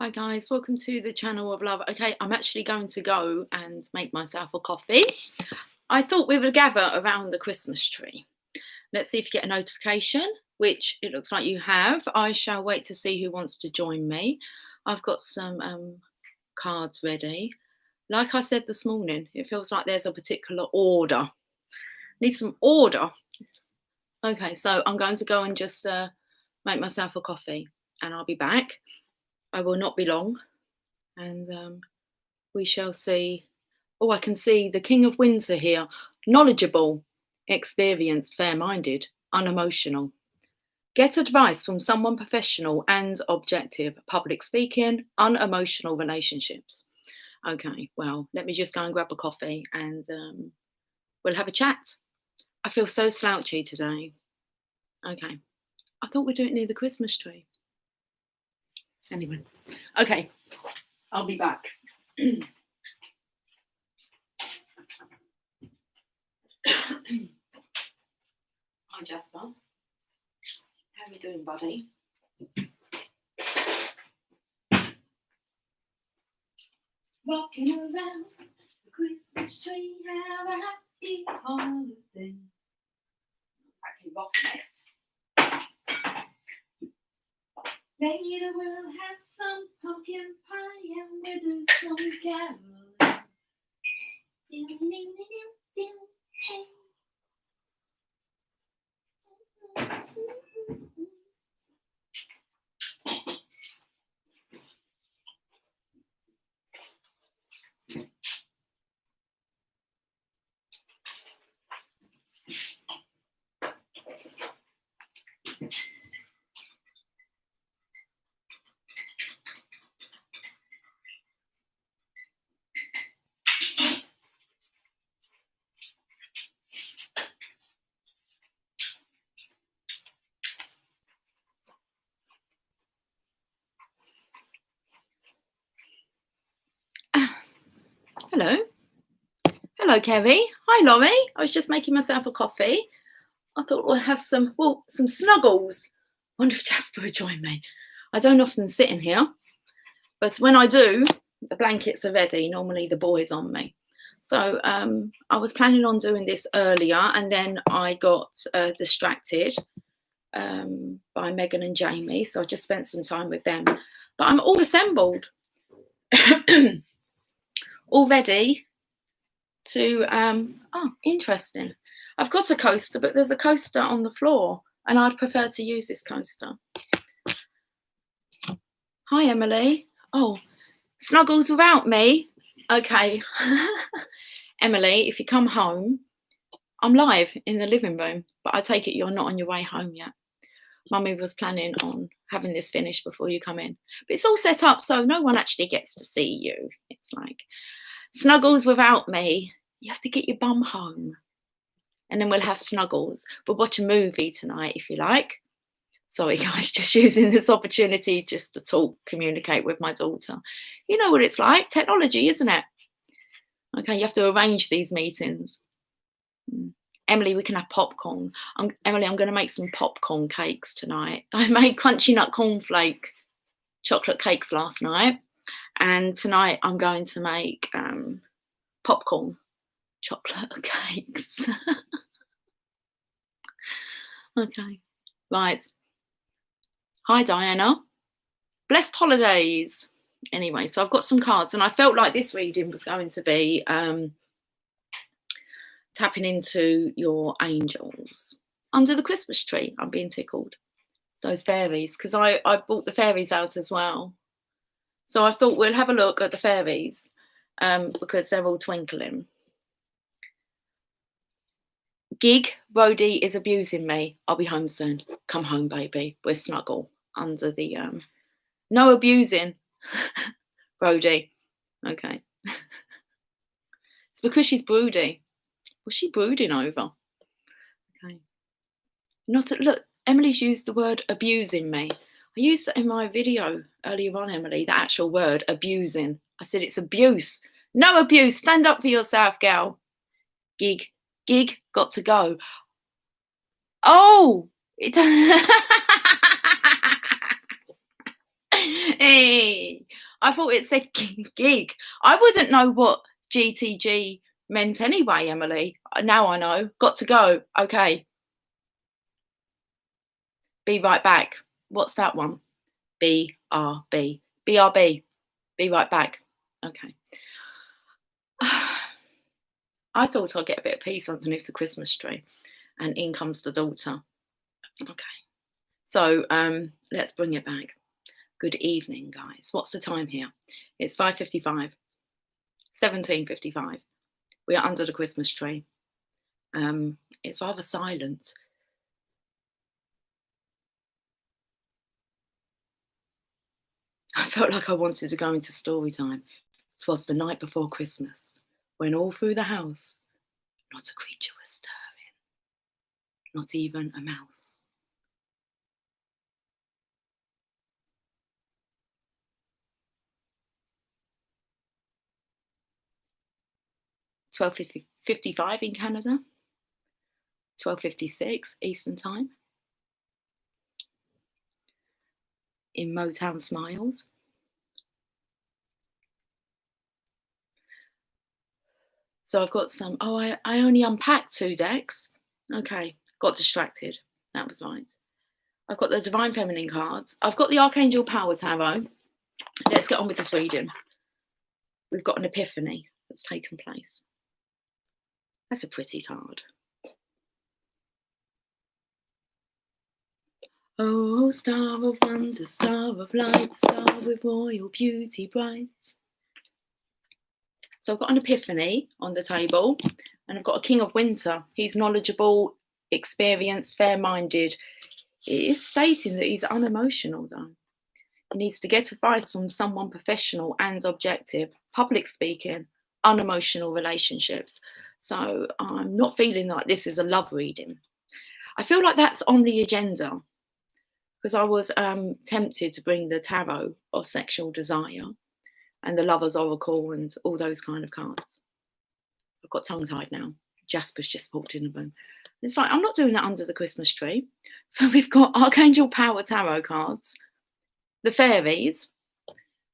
Hi guys, welcome to the channel of love. Okay, I'm actually going to go and make myself a coffee. I thought we would gather around the Christmas tree. Let's see if you get a notification, which it looks like you have. I shall wait to see who wants to join me. I've got some cards ready. Like I said this morning, it feels like there's a particular order. Need some order. Okay, so I'm going to go and just make myself a coffee and I'll be back. I will not be long, and we shall see. Oh, I can see the King of Winter here. Knowledgeable, experienced, fair-minded, unemotional. Get advice from someone professional and objective. Public speaking, unemotional relationships. Okay, well, let me just go and grab a coffee and we'll have a chat. I feel so slouchy today. Okay, I thought we'd do it near the Christmas tree. Anyway, okay, I'll be back. Hi, Jasper. How are you doing, buddy? Walking around the Christmas tree, have a happy holiday. Exactly, rocking it. Later we'll have some pumpkin pie and we'll do some caroling. Ding, ding, ding, ding, ding. Hello. Hello, Kerry. Hi, Laurie. I was just making myself a coffee. I thought we'll have some snuggles. I wonder if Jasper would join me. I don't often sit in here, but when I do, the blankets are ready. Normally the boy's on me. So I was planning on doing this earlier and then I got distracted by Megan and Jamie. So I just spent some time with them. But I'm all assembled. All ready to, oh, interesting. I've got a coaster, but there's a coaster on the floor and I'd prefer to use this coaster. Hi, Emily. Oh, snuggles without me. Okay. Emily, if you come home, I'm live in the living room, but I take it you're not on your way home yet. Mummy was planning on having this finished before you come in. But it's all set up so no one actually gets to see you. It's like, snuggles without me. You have to get your bum home. And then we'll have snuggles. We'll watch a movie tonight if you like. Sorry guys, just using this opportunity just to talk, communicate with my daughter. You know what it's like, technology, isn't it? Okay, you have to arrange these meetings. Emily, we can have popcorn. Emily, I'm going to make some popcorn cakes tonight. I made crunchy nut cornflake chocolate cakes last night. And tonight I'm going to make popcorn chocolate cakes. Okay, right. Hi, Diana. Blessed holidays. Anyway, so I've got some cards and I felt like this reading was going to be tapping into your angels under the Christmas tree. I'm being tickled. Those fairies, because I brought the fairies out as well. So I thought we'll have a look at the fairies because they're all twinkling. Gig, Brody is abusing me. I'll be home soon. Come home, baby. We're snuggle under the no abusing. Brody. Okay. It's because she's broody. What's she brooding over? Okay. Look, Emily's used the word abusing me. I used it in my video earlier on, Emily, the actual word abusing. I said it's abuse. No abuse. Stand up for yourself, gal. Gig, got to go. Oh, it Hey, I thought it said gig. I wouldn't know what GTG meant anyway, Emily. Now I know. Got to go. Okay. Be right back. What's that one? BRB. BRB. Be right back. Okay. I thought I'd get a bit of peace underneath the Christmas tree, and in comes the daughter. Okay. So let's bring it back. Good evening, guys. What's the time here? It's 5:55. 17:55. We are under the Christmas tree. It's rather silent. I felt like I wanted to go into story time. 'Twas the night before Christmas, when all through the house, not a creature was stirring, not even a mouse. $12:55 in Canada, 12:56 Eastern Time. In Motown Smiles. So I've got some, I only unpacked 2 decks. Okay, got distracted. That was right. I've got the Divine Feminine cards. I've got the Archangel Power Tarot. Let's get on with this reading. We've got an epiphany that's taken place. That's a pretty card. Oh, star of wonder, star of light, star with royal beauty bright. So I've got an epiphany on the table, and I've got a King of Winter. He's knowledgeable, experienced, fair-minded. It is stating that he's unemotional, though. He needs to get advice from someone professional and objective. Public speaking, unemotional relationships. So I'm not feeling like this is a love reading. I feel like that's on the agenda, because I was tempted to bring the tarot of sexual desire and the Lover's Oracle and all those kind of cards. I've got tongue-tied now. Jasper's just walked in the room. It's like, I'm not doing that under the Christmas tree. So we've got Archangel Power Tarot cards, the fairies,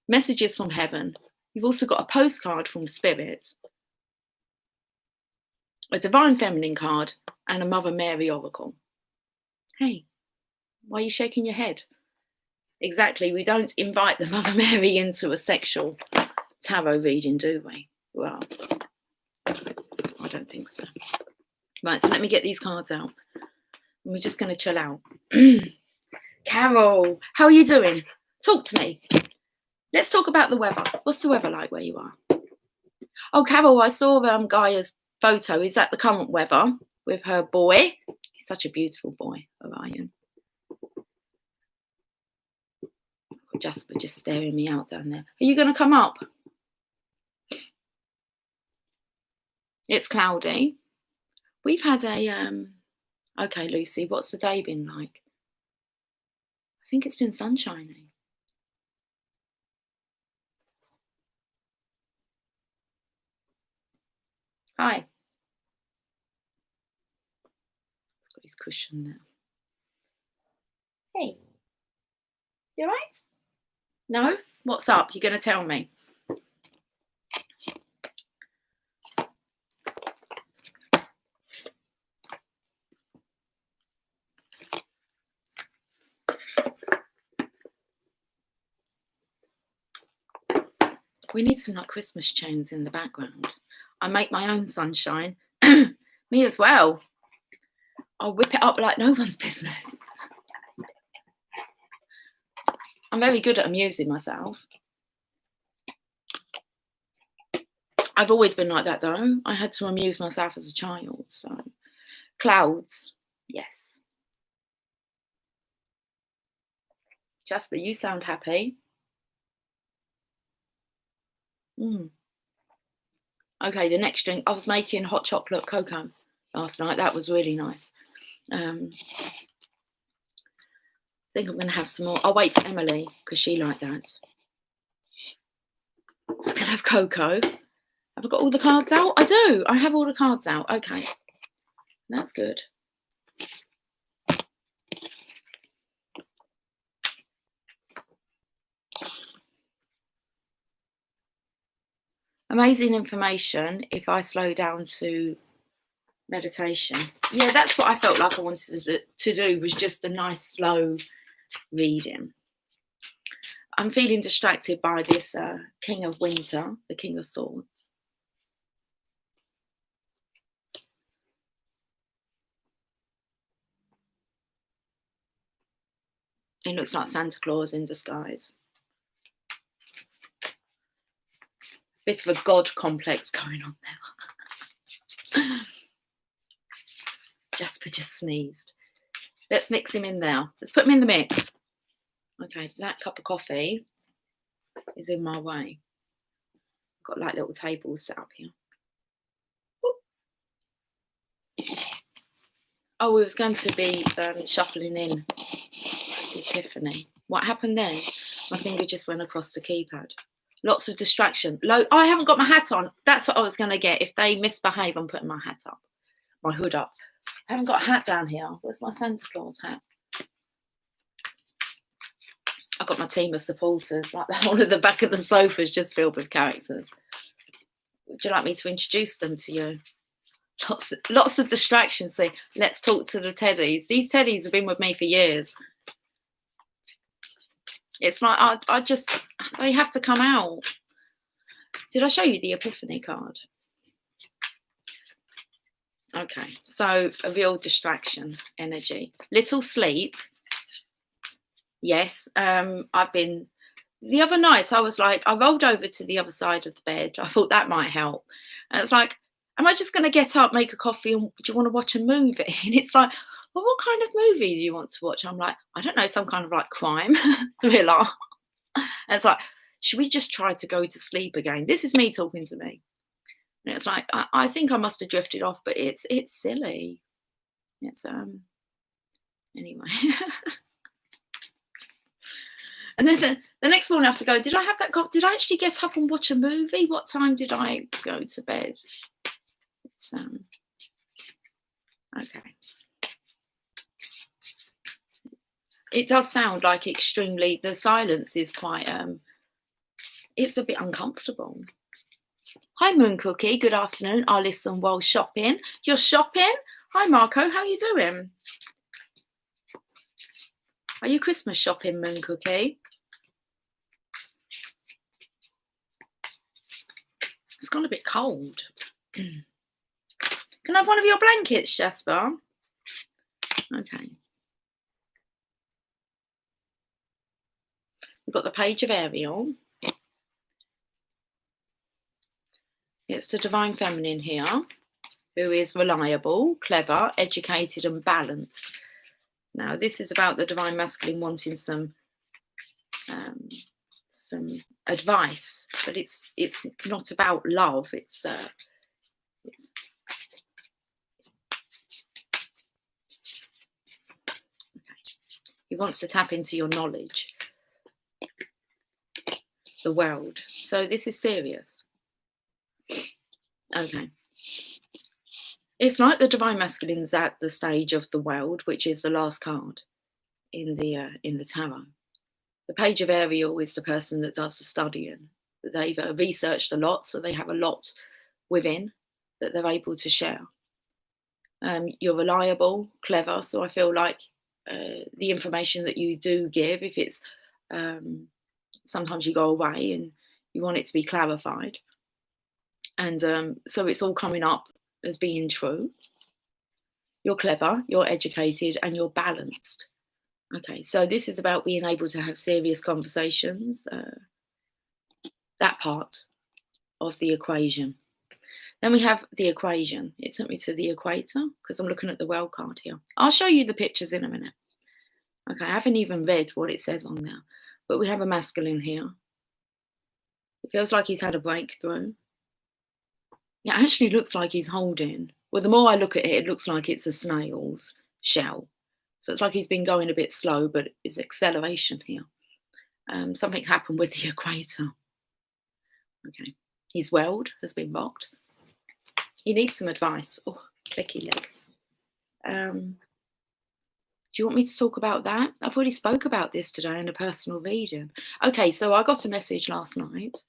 messages from heaven. You've also got a postcard from Spirit, a Divine Feminine card, and a Mother Mary Oracle. Hey, why are you shaking your head? Exactly, we don't invite the Mother Mary into a sexual tarot reading, do we? Well, I don't think so. Right, so let me get these cards out. And we're just going to chill out. Carol, how are you doing? Talk to me. Let's talk about the weather. What's the weather like where you are? Oh, Carol, I saw Gaia's photo. Is that the current weather with her boy? He's such a beautiful boy, Orion. Jasper just staring me out down there. Are you going to come up? It's cloudy. We've had a okay, Lucy, what's the day been like? I think it's been sunshiny. Hi. He's got his cushion there. Hey, you all right? No? What's up? You're going to tell me. We need some like Christmas tunes in the background. I make my own sunshine. Me as well. I'll whip it up like no one's business. I'm very good at amusing myself. I've always been like that, though. I had to amuse myself as a child. So, clouds, yes. Jasper, you sound happy. Okay, the next drink. I was making hot chocolate cocoa last night. That was really nice. I think I'm going to have some more. I'll wait for Emily because she liked that. So I can have cocoa. Have I got all the cards out? I do. I have all the cards out. Okay. That's good. Amazing information if I slow down to meditation. Yeah, that's what I felt like I wanted to do, was just a nice slow reading. I'm feeling distracted by this King of Winter, the King of Swords. It looks like Santa Claus in disguise. Bit of a god complex going on there. Jasper just sneezed. Let's mix him in there. Let's put him in the mix. Okay, that cup of coffee is in my way. I've got like little tables set up here. Oh, we was going to be shuffling in the Epiphany. What happened then? My finger just went across the keypad. Lots of distraction. I haven't got my hat on. That's what I was going to get. If they misbehave, I'm putting my hat up, my hood up. I haven't got a hat down here. Where's my Santa Claus hat? I've got my team of supporters. Like the whole of the back of the sofa is just filled with characters. Would you like me to introduce them to you? Lots of distractions. See, let's talk to the teddies. These teddies have been with me for years. It's like they have to come out. Did I show you the Epiphany card? Okay, so a real distraction energy. Little sleep. Yes, I've been. The other night I was like, I rolled over to the other side of the bed. I thought that might help. And it's like, am I just going to get up, make a coffee, and do you want to watch a movie? And it's like, well, what kind of movie do you want to watch? I'm like, I don't know, some kind of like crime thriller. And it's like, should we just try to go to sleep again? This is me talking to me. And it's like, I think I must have drifted off, but it's silly. It's anyway. And then the next morning I have to go, did I have that? Did I actually get up and watch a movie? What time did I go to bed? It's okay. It does sound like extremely, the silence is quite, it's a bit uncomfortable. Hi, Moon Cookie. Good afternoon. I'll listen while shopping. You're shopping? Hi, Marco. How are you doing? Are you Christmas shopping, Moon Cookie? It's gone a bit cold. Can I have one of your blankets, Jasper? Okay. We've got the page of Ariel. It's the Divine Feminine here, who is reliable, clever, educated and balanced. Now, this is about the Divine Masculine wanting some advice, but it's not about love. It's okay. He wants to tap into your knowledge, the world. So this is serious. Okay. It's like the Divine Masculine's at the stage of the world, which is the last card in the tarot. The page of Ariel is the person that does the studying. They've researched a lot, so they have a lot within that they're able to share. You're reliable, clever, so I feel like the information that you do give, if it's sometimes you go away and you want it to be clarified. And so it's all coming up as being true. You're clever, you're educated, and you're balanced. Okay, so this is about being able to have serious conversations, that part of the equation. Then we have the equation. It took me to the equator because I'm looking at the world card here. I'll show you the pictures in a minute. Okay, I haven't even read what it says on there, but we have a masculine here. It feels like he's had a breakthrough. It actually looks like he's holding, well, the more I look at it, it looks like it's a snail's shell. So it's like he's been going a bit slow, but it's acceleration here. Something happened with the equator. Okay, his world has been rocked. He needs some advice. Oh, clicky leg. Do you want me to talk about that? I've already spoke about this today in a personal reading. Okay, so I got a message last night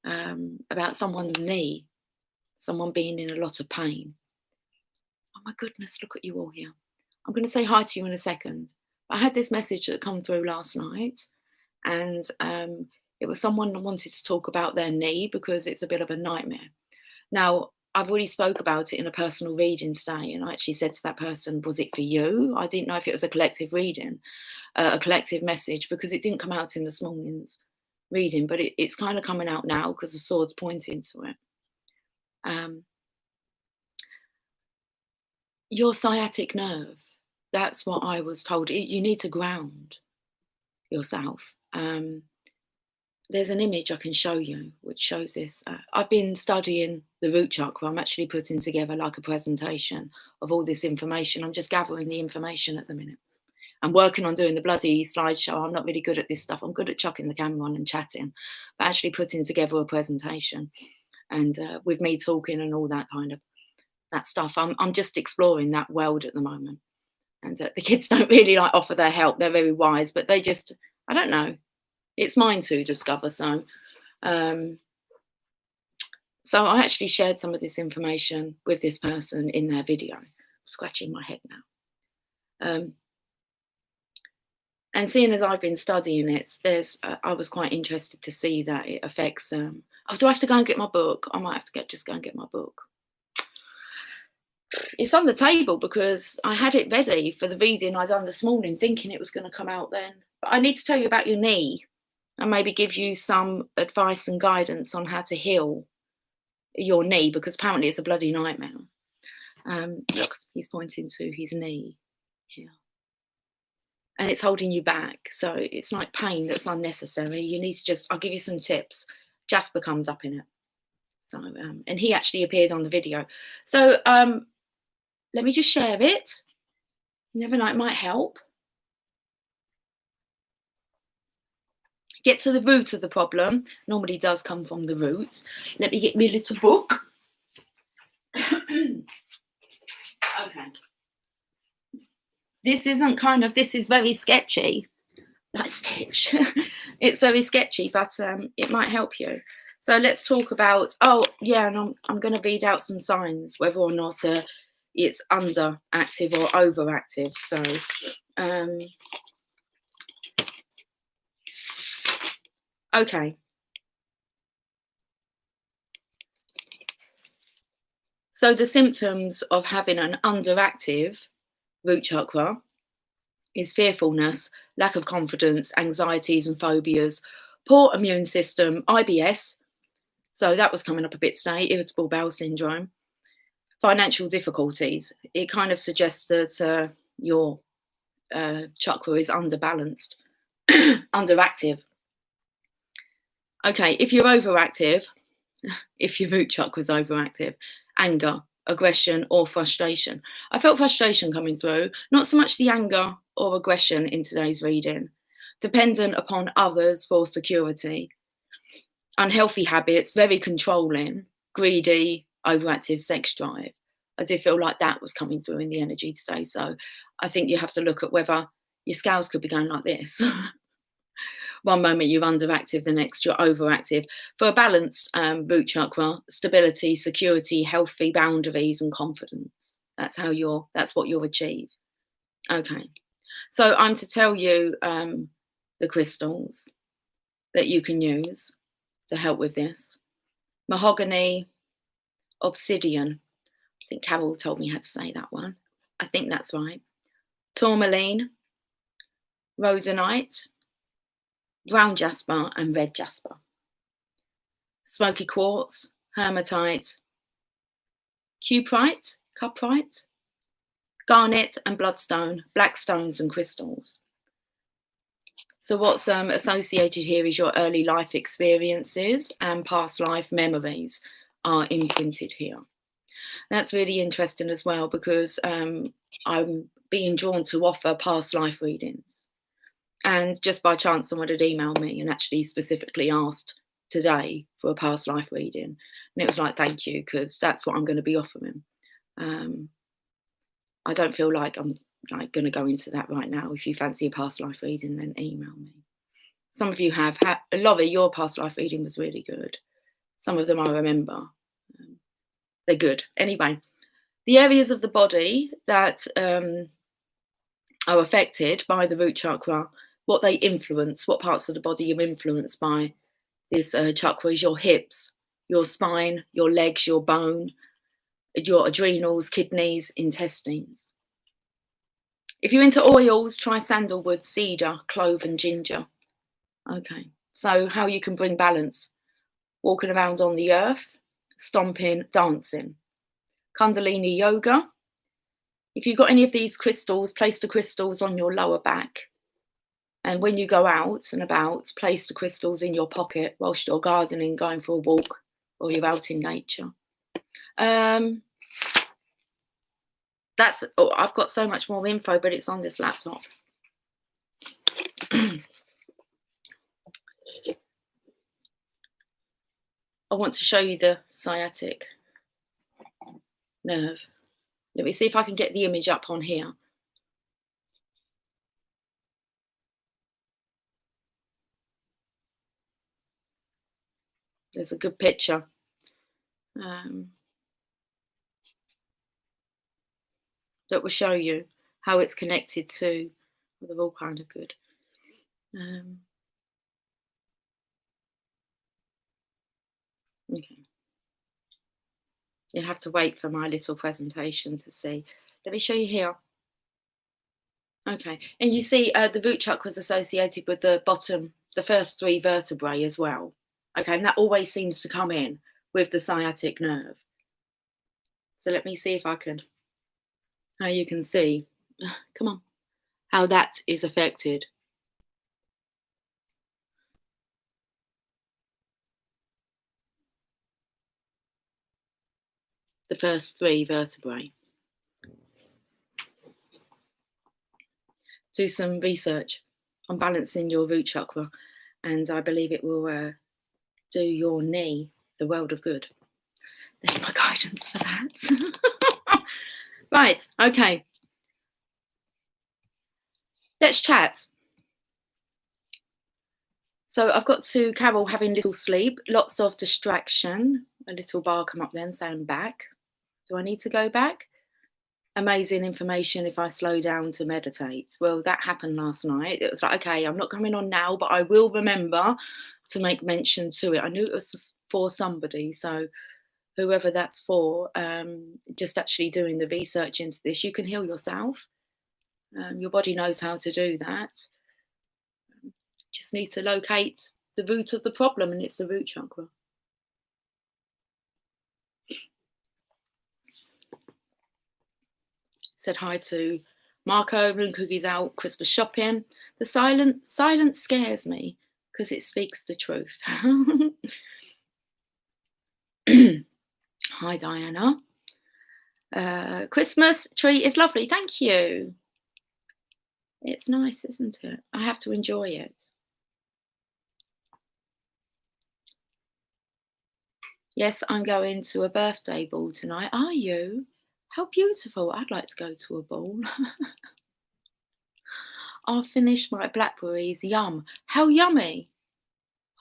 about someone's knee, someone being in a lot of pain. Oh my goodness, look at you all here. I'm going to say hi to you in a second. I had this message that come through last night, and it was someone that wanted to talk about their knee because it's a bit of a nightmare. Now, I've already spoke about it in a personal reading today, and I actually said to that person, was it for you? I didn't know if it was a collective reading, a collective message, because it didn't come out in this morning's reading, but it's kind of coming out now because the sword's pointing to it. Your sciatic nerve, that's what I was told. You need to ground yourself. There's an image I can show you which shows this. I've been studying the root chakra. I'm actually putting together like a presentation of all this information. I'm just gathering the information at the minute. I'm working on doing the bloody slideshow. I'm not really good at this stuff. I'm good at chucking the camera on and chatting, but actually putting together a presentation and with me talking and all that kind of that stuff. I'm just exploring that world at the moment. And the kids don't really like offer their help. They're very wise, but they just, I don't know. It's mine to discover. So I actually shared some of this information with this person in their video. I'm scratching my head now. And seeing as I've been studying it, I was quite interested to see that it affects. Do I have to go and get my book? I might have to just go and get my book. It's on the table because I had it ready for the reading I done this morning, thinking it was going to come out then. But I need to tell you about your knee and maybe give you some advice and guidance on how to heal your knee, because apparently it's a bloody nightmare. Look, he's pointing to his knee here. And it's holding you back. So it's like pain that's unnecessary. You need to I'll give you some tips. Jasper comes up in it. So, and he actually appeared on the video. So let me just share it. You never know, it might help. Get to the root of the problem. Normally does come from the root. Let me get me a little book. Okay. This is very sketchy. Like Stitch. It's very sketchy, but it might help you. So let's talk about, and I'm going to read out some signs, whether or not it's underactive or overactive. So okay. So the symptoms of having an underactive root chakra is fearfulness, lack of confidence, anxieties and phobias, poor immune system, IBS. So that was coming up a bit today, irritable bowel syndrome, financial difficulties. It kind of suggests that your chakra is underbalanced, underactive. Okay, if you're overactive, if your root chakra is overactive, anger, aggression or frustration. I felt frustration coming through, not so much the anger or aggression in today's reading. Dependent upon others for security. Unhealthy habits, very controlling, greedy, overactive sex drive. I do feel like that was coming through in the energy today. So I think you have to look at whether your scales could be going like this. One moment you're underactive, the next you're overactive. For a balanced root chakra, stability, security, healthy boundaries and confidence. That's what you'll achieve. Okay. So I'm to tell you the crystals that you can use to help with this. Mahogany, obsidian. I think Carol told me how to say that one. I think that's right. Tourmaline, rhodonite, brown jasper and red jasper. Smoky quartz, hematite, cuprite, garnet and bloodstone, black stones and crystals. So what's associated here is your early life experiences and past life memories are imprinted here. That's really interesting as well, because I'm being drawn to offer past life readings. And just by chance, someone had emailed me and actually specifically asked today for a past life reading. And it was like, thank you, because that's what I'm going to be offering. I don't feel like I'm going to go into that right now. If you fancy a past life reading, then email me. Some of you have. Lovey, your past life reading was really good. Some of them I remember. They're good. Anyway, the areas of the body that are affected by the root chakra, what they influence, what parts of the body you're influenced by this chakra is your hips, your spine, your legs, your bone, your adrenals, kidneys, intestines. If you're into oils, try sandalwood, cedar, clove and ginger. Okay, so how you can bring balance. Walking around on the earth, stomping, dancing. Kundalini yoga. If you've got any of these crystals, place the crystals on your lower back. And when you go out and about, place the crystals in your pocket whilst you're gardening, going for a walk, or you're out in nature. I've got so much more info, but it's on this laptop. I want to show you the sciatic nerve. Let me see if I can get the image up on here. There's a good picture. That will show you how it's connected to, well, they're all kind of good. Okay. You'll have to wait for my little presentation to see. Let me show you here. Okay, and you see the root chakra is associated with the bottom, the first 3 vertebrae as well. Okay, and that always seems to come in with the sciatic nerve. So let me see if I can, how you can see, come on, how that is affected. The first 3 vertebrae. Do some research on balancing your root chakra, and I believe it will do your knee the world of good. There's my guidance for that. Right, okay. Let's chat. So I've got to Carol having little sleep, lots of distraction. A little bar come up then saying back. Do I need to go back? Amazing information if I slow down to meditate. Well, that happened last night. It was like, okay, I'm not coming on now, but I will remember to make mention to it. I knew it was for somebody, so whoever that's for, just actually doing the research into this, you can heal yourself. Your body knows how to do that. Just need to locate the root of the problem, and it's the root chakra. Said hi to Marco, room cookies out, Christmas shopping. The silence scares me because it speaks the truth. Hi, Diana. Christmas tree is lovely. Thank you. It's nice, isn't it? I have to enjoy it. Yes, I'm going to a birthday ball tonight. Are you? How beautiful. I'd like to go to a ball. I'll finish my blackberries. Yum. How yummy.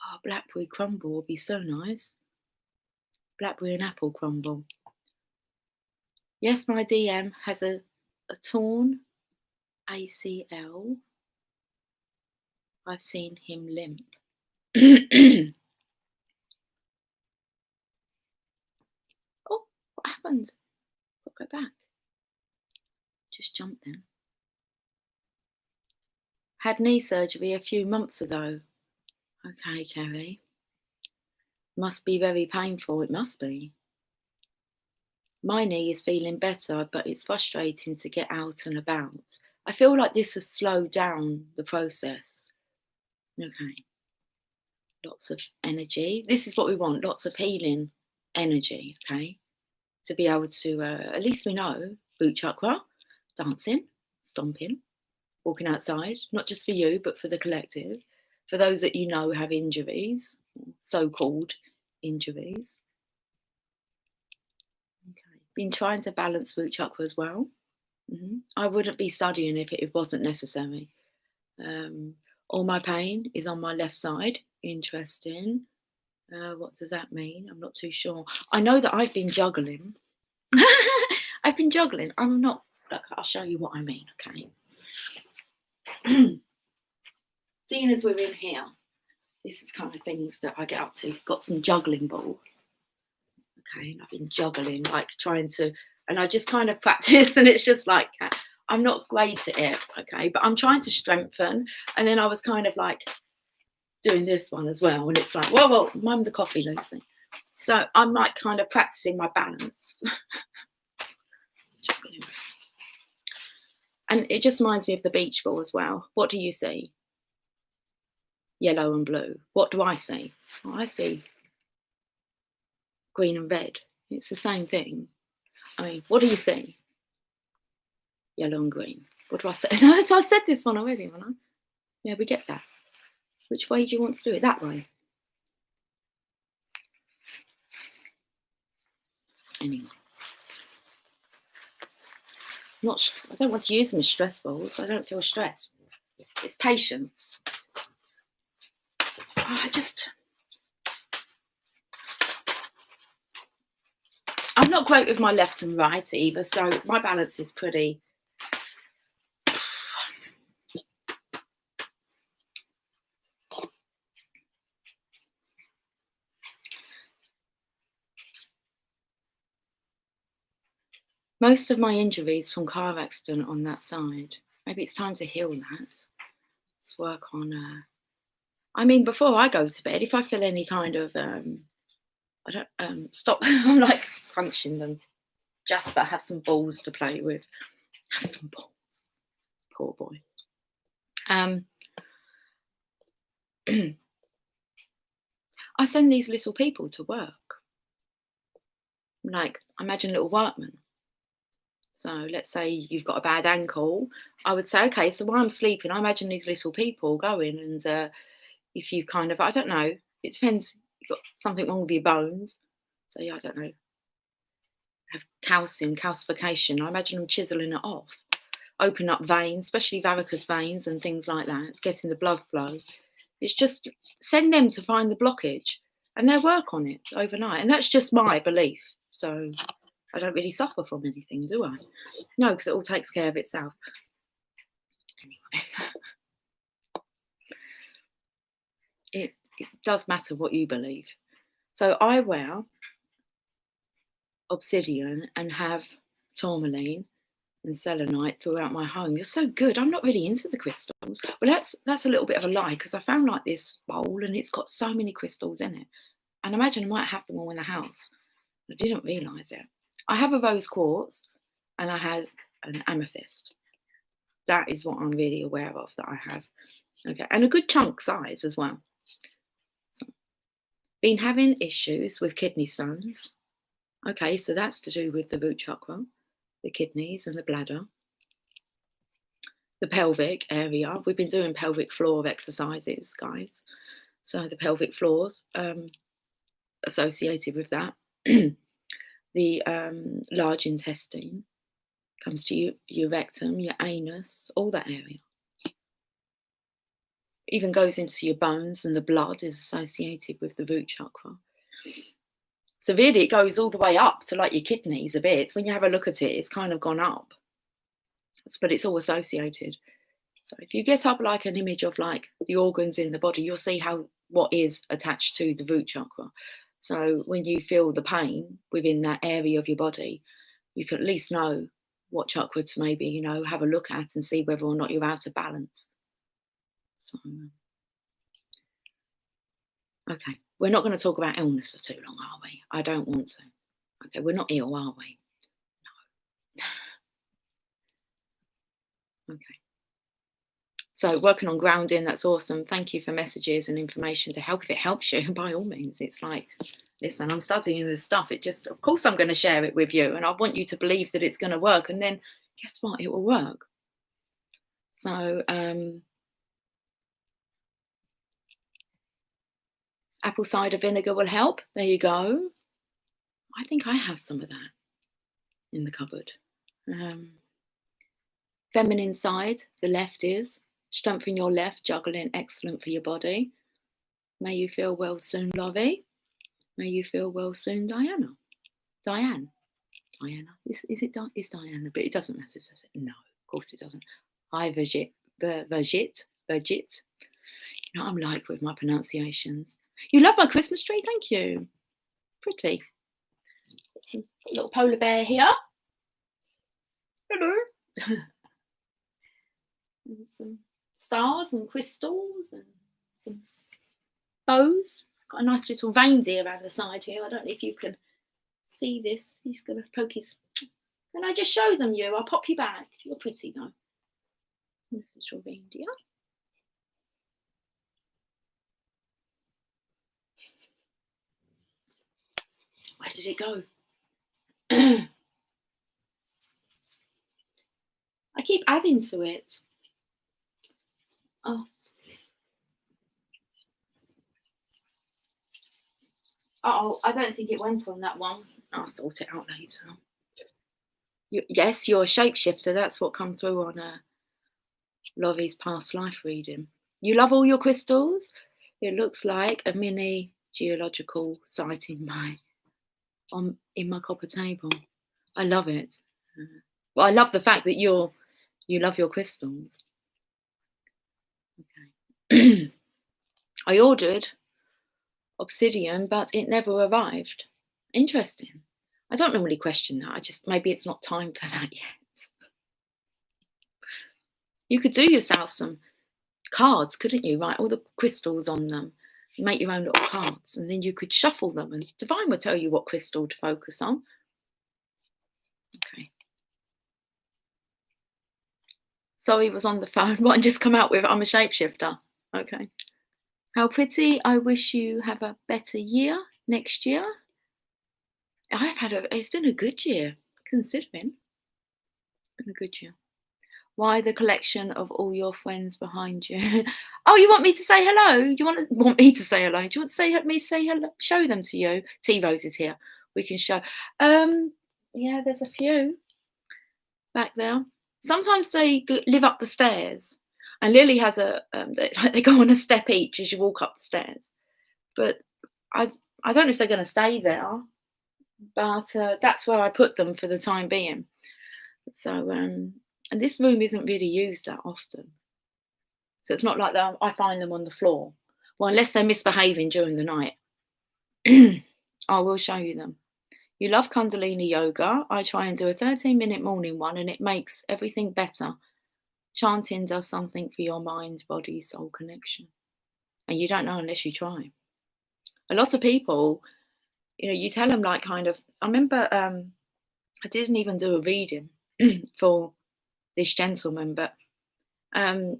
Oh, blackberry crumble will be so nice. Blackberry and apple crumble. Yes, my DM has a torn ACL. I've seen him limp. Oh, what happened? I'll go back. Just jumped then. Had knee surgery a few months ago. Okay, Kerry. Must be very painful. It must be. My knee is feeling better, but it's frustrating to get out and about. I feel like this has slowed down the process. Okay. Lots of energy. This is what we want. Lots of healing energy, okay? To be able to, at least we know, root chakra, dancing, stomping, walking outside, not just for you, but for the collective. For those that you know have injuries, so-called injuries. Okay. Been trying to balance root chakra as well. I wouldn't be studying if it wasn't necessary. All my pain is on my left side. Interesting. What does that mean? I'm not too sure. I know that I've been juggling. I've been juggling. I'm not. Look, I'll show you what I mean. Okay. Seeing as we're in here, this is kind of things that I get up to. Got some juggling balls. Okay, and I've been juggling, like trying to, and I just kind of practice, and it's just like I'm not great at it. Okay, but I'm trying to strengthen, and then I was kind of like doing this one as well, and it's like, whoa, mum, the coffee, Lucy. So I'm like kind of practicing my balance. And it just reminds me of the beach ball as well. What do you see? Yellow and blue. What do I see? Oh, I see green and red. It's the same thing. I mean, what do you see? Yellow and green. What do I say? So I said this one already, haven't I? Yeah, we get that. Which way do you want to do it? That way. Anyway. I don't want to use them as stress balls. I don't feel stressed. It's patience. I'm not great with my left and right either, so my balance is pretty. Most of my injuries from car accident on that side. Maybe it's time to heal that. Let's work on. I mean, before I go to bed, if I feel any kind of, I don't stop. I'm like crunching them. Jasper, have some balls to play with. Have some balls. Poor boy. I send these little people to work. Like, imagine little workmen. So let's say you've got a bad ankle. I would say, okay, so while I'm sleeping, I imagine these little people going, and if you kind of, I don't know, it depends, you've got something wrong with your bones. So yeah, I don't know, have calcification. I imagine them chiseling it off, open up veins, especially varicose veins and things like that. It's getting the blood flow. It's just send them to find the blockage, and they'll work on it overnight. And that's just my belief. So I don't really suffer from anything, do I? No, because it all takes care of itself. Anyway, it does matter what you believe. So I wear obsidian and have tourmaline and selenite throughout my home. You're so good. I'm not really into the crystals. Well, that's a little bit of a lie, because I found like this bowl and it's got so many crystals in it. And imagine I might have them all in the house. I didn't realise it. I have a rose quartz and I have an amethyst. That is what I'm really aware of that I have. Okay, and a good chunk size as well. So, been having issues with kidney stones. Okay, so that's to do with the root chakra, the kidneys and the bladder. The pelvic area. We've been doing pelvic floor exercises, guys. So the pelvic floors associated with that. The large intestine comes to your rectum, your anus, all that area. Even goes into your bones, and the blood is associated with the root chakra. So really it goes all the way up to like your kidneys a bit. When you have a look at it, it's kind of gone up. But it's all associated. So if you get up like an image of like the organs in the body, you'll see what is attached to the root chakra. So when you feel the pain within that area of your body, you can at least know what chakra to maybe, have a look at and see whether or not you're out of balance. So, okay, we're not going to talk about illness for too long, are we? I don't want to. Okay, we're not ill, are we? No. Okay. So working on grounding, that's awesome. Thank you for messages and information to help. If it helps you, by all means. It's like, listen, I'm studying this stuff. Of course I'm going to share it with you, and I want you to believe that it's going to work. And then guess what? It will work. So apple cider vinegar will help. There you go. I think I have some of that in the cupboard. Feminine side, the left is. Strengthen your left, juggling, excellent for your body. May you feel well soon, lovey. May you feel well soon, Diana. Diana. Is it is Diana? But it doesn't matter, does it? No, of course it doesn't. Hi, Virgit. You know what I'm like with my pronunciations. You love my Christmas tree? Thank you. Pretty. Little polar bear here. Hello. And some stars and crystals and some bows. Got a nice little reindeer over the side here. I don't know if you can see this. He's going to poke his... Can I just show them you? I'll pop you back. You're pretty though. This little reindeer. Where did it go? I keep adding to it. Oh. Oh, I don't think it went on that one. I'll sort it out later. Yes, you're a shapeshifter. That's what come through on Lovey's past life reading. You love all your crystals? It looks like a mini geological site in my copper table. I love it. But I love the fact that you love your crystals. Okay. I ordered obsidian, but it never arrived. Interesting. I don't normally question that. Maybe it's not time for that yet. You could do yourself some cards, couldn't you? Write all the crystals on them. You make your own little cards, and then you could shuffle them, and Divine will tell you what crystal to focus on. Okay. Sorry, was on the phone. What I just come out with? I'm a shapeshifter. Okay. How pretty. I wish you have a better year next year. It's been a good year, considering. It's been a good year. Why the collection of all your friends behind you? Oh, you want me to say hello? You want me to say hello? Do you want me to say hello? Show them to you. T Rose is here. We can show. Yeah, there's a few back there. Sometimes they live up the stairs, and Lily has they go on a step each as you walk up the stairs. But I don't know if they're going to stay there, but that's where I put them for the time being. So and this room isn't really used that often, so it's not like that I find them on the floor. Well, unless they're misbehaving during the night. I will show you them. You love Kundalini yoga. I try and do a 13-minute morning one, and it makes everything better. Chanting does something for your mind, body, soul connection. And you don't know unless you try. A lot of people, you tell them like kind of, I remember I didn't even do a reading for this gentleman, but I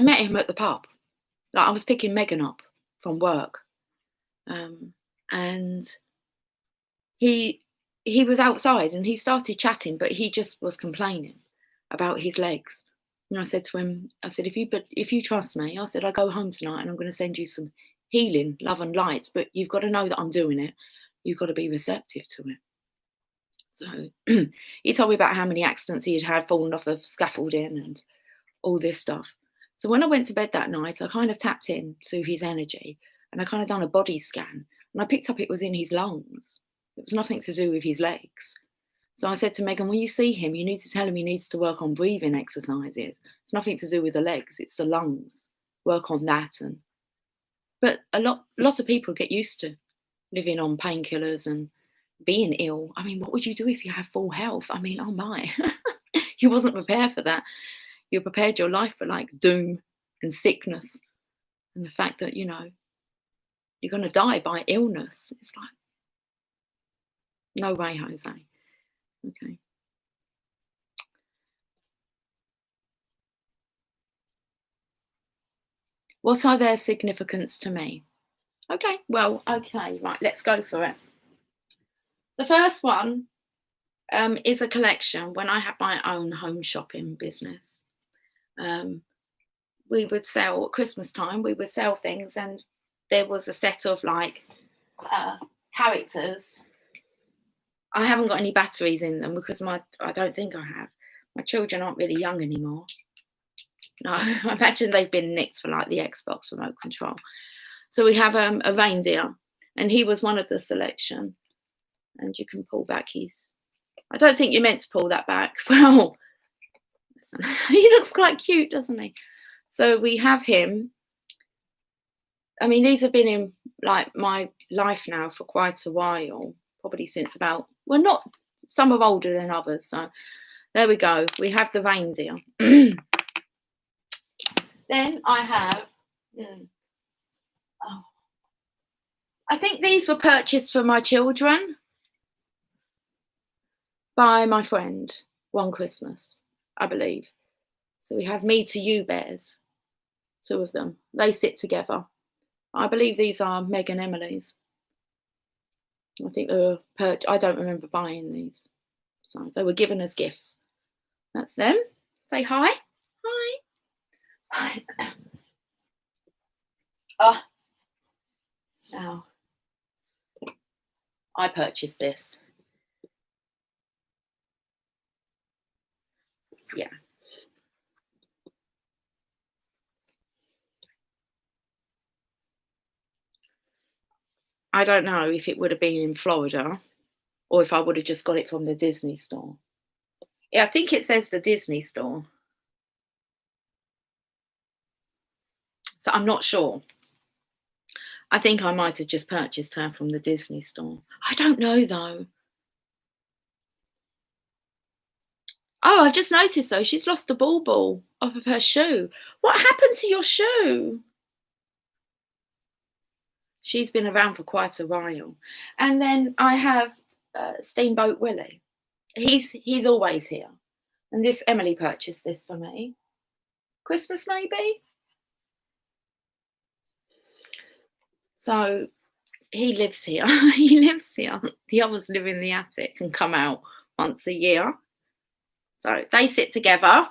met him at the pub. Like I was picking Megan up from work. And he was outside and he started chatting, but he just was complaining about his legs. And I said to him, if you trust me, I said, I go home tonight and I'm going to send you some healing, love and lights, but you've got to know that I'm doing it. You've got to be receptive to it. So he told me about how many accidents he had fallen off of scaffolding and all this stuff. So when I went to bed that night, I kind of tapped into his energy and I kind of done a body scan. And I picked up it was in his lungs. It was nothing to do with his legs. So I said to Megan, when you see him, you need to tell him he needs to work on breathing exercises. It's nothing to do with the legs, it's the lungs. Work on that. But a lot of people get used to living on painkillers and being ill. I mean, what would you do if you have full health? I mean, oh my, you wasn't prepared for that. You prepared your life for like doom and sickness and the fact that, you're going to die by illness. It's like, no way, Jose. Okay. What are their significance to me? Okay, right, let's go for it. The first one is a collection. When I had my own home shopping business, we would sell at Christmas time, we would sell things, and there was a set of like characters. I haven't got any batteries in them because I don't think I have. My children aren't really young anymore. No, I imagine they've been nicked for like the Xbox remote control. So we have a reindeer, and he was one of the selection. And you can pull back his. I don't think you're meant to pull that back. Well, he looks quite cute, doesn't he? So we have him. I mean, these have been in like my life now for quite a while, probably since about, well, not, some are older than others. So there we go. We have the reindeer. Then I have, I think these were purchased for my children by my friend one Christmas, I believe. So we have me to you bears, two of them. They sit together. I believe these are Meg and Emily's. I think they were I don't remember buying these. So they were given as gifts. That's them. Say hi. Hi. Hi. Now, I purchased this. Yeah. I don't know if it would have been in Florida or if I would have just got it from the Disney store. Yeah, I think it says the Disney store. So I'm not sure. I think I might have just purchased her from the Disney store. I don't know though. Oh, I just noticed though, she's lost the ball off of her shoe. What happened to your shoe? She's been around for quite a while. And then I have Steamboat Willie. He's always here. And this, Emily purchased this for me. Christmas maybe? So he lives here. He lives here. The others live in the attic and come out once a year. So they sit together.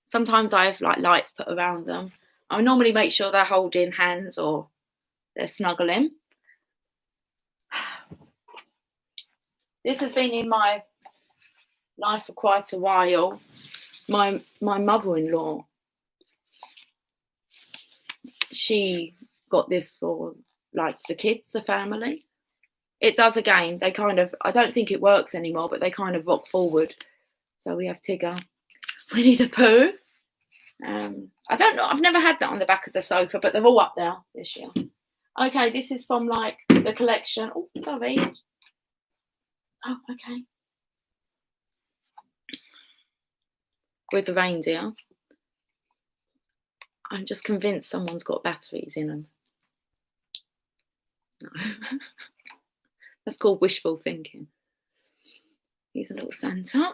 Sometimes I have like lights put around them. I normally make sure they're holding hands or they're snuggling. This has been in my life for quite a while. My mother-in-law, she got this for like the kids, the family. It does again. They kind of, I don't think it works anymore, but they kind of rock forward. So we have Tigger, Winnie the Pooh. I don't know. I've never had that on the back of the sofa, but they're all up there this year. Okay, this is from like the collection. Oh, sorry. Oh, okay. With the reindeer. I'm just convinced someone's got batteries in them. No. That's called wishful thinking. Here's a little Santa.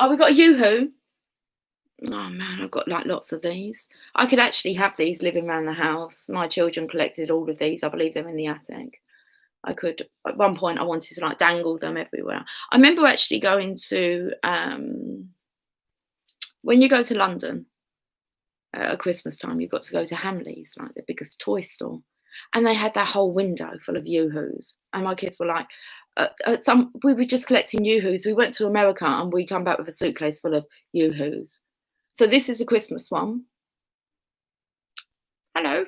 Oh, we got a Yoo-hoo. Oh man, I've got like lots of these. I could actually have these living around the house. My children collected all of these. I believe they're in the attic. I could, at one point I wanted to like dangle them everywhere. I remember actually going to, when you go to London at Christmas time, you've got to go to Hamleys, like the biggest toy store. And they had that whole window full of Yoo-hoos. And my kids were like, we were just collecting Yoo-hoos. We went to America and we come back with a suitcase full of Yoo-hoos. So this is a Christmas one. Hello.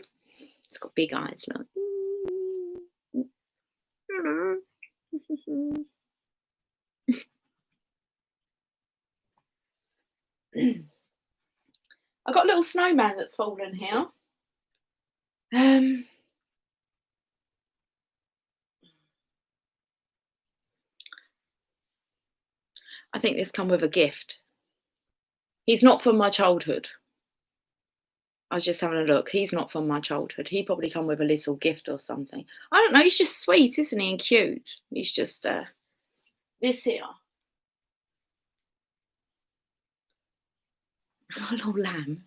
It's got big eyes, look. Hello. I've got a little snowman that's fallen here. I think this come with a gift. He's not from my childhood. I was just having a look. He's not from my childhood. He probably come with a little gift or something. I don't know. He's just sweet, isn't he? And cute. He's just this here. A little lamb.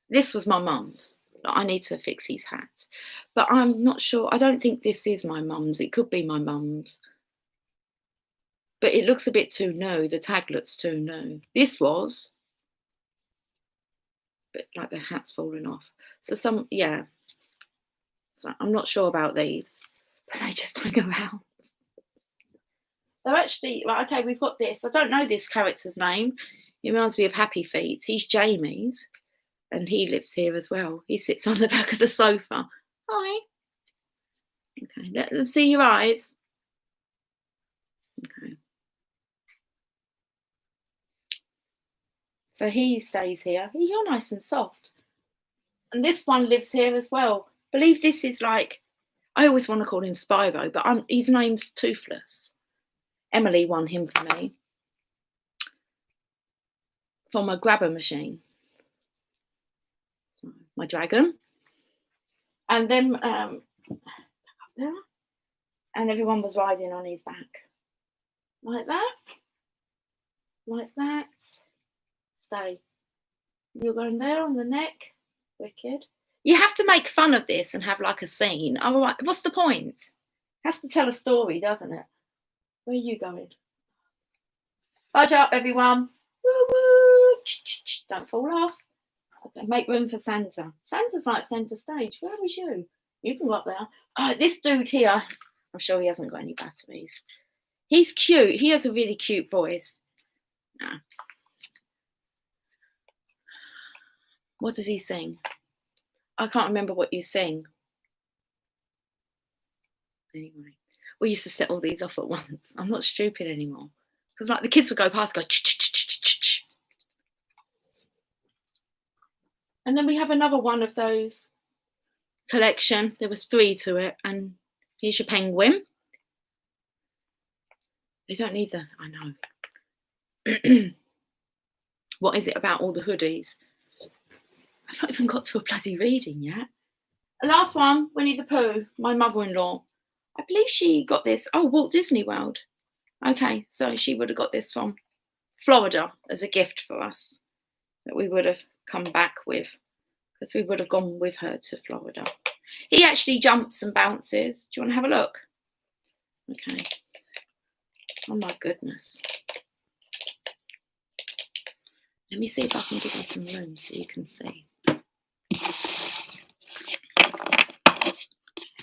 This was my mum's. I need to fix his hat. But I'm not sure. I don't think this is my mum's. It could be my mum's. But it looks a bit too new. The tag looks too new. This was. But like the hat's fallen off. So yeah. So I'm not sure about these. But they just hang around. They're actually, right, okay, we've got this. I don't know this character's name. He reminds me of Happy Feet. He's Jamie's, and he lives here as well. He sits on the back of the sofa. Hi. Okay, let them see your eyes. Okay. So he stays here. You're nice and soft. And this one lives here as well. I believe this is like, I always want to call him Spyro, but his name's Toothless. Emily won him for me from a grabber machine. My dragon. And then up there. And everyone was riding on his back. Like that. Like that. Stay. You're going there on the neck. Wicked. You have to make fun of this and have like a scene. Otherwise, what's the point? It has to tell a story, doesn't it? Where are you going? Budge up, everyone. Woo woo. Don't fall off. Okay, make room for Santa. Santa's like centre stage. Where was you? You can go up there. Oh, this dude here. I'm sure he hasn't got any batteries. He's cute. He has a really cute voice. Nah. What does he sing? I can't remember what you sing. Anyway, we used to set all these off at once. I'm not stupid anymore. Because like the kids would go past, go ch-ch-ch-ch-ch-ch. And then we have another one of those collection. There was 3 to it. And here's your penguin. They don't need that. I know. What is it about all the hoodies? I've not even got to a bloody reading yet. The last one, Winnie the Pooh, my mother-in-law. I believe she got this. Oh, Walt Disney World. Okay, so she would have got this from Florida as a gift for us that we would have come back with because we would have gone with her to Florida. He actually jumps and bounces. Do you want to have a look? Okay. Oh my goodness. Let me see if I can give you some room so you can see.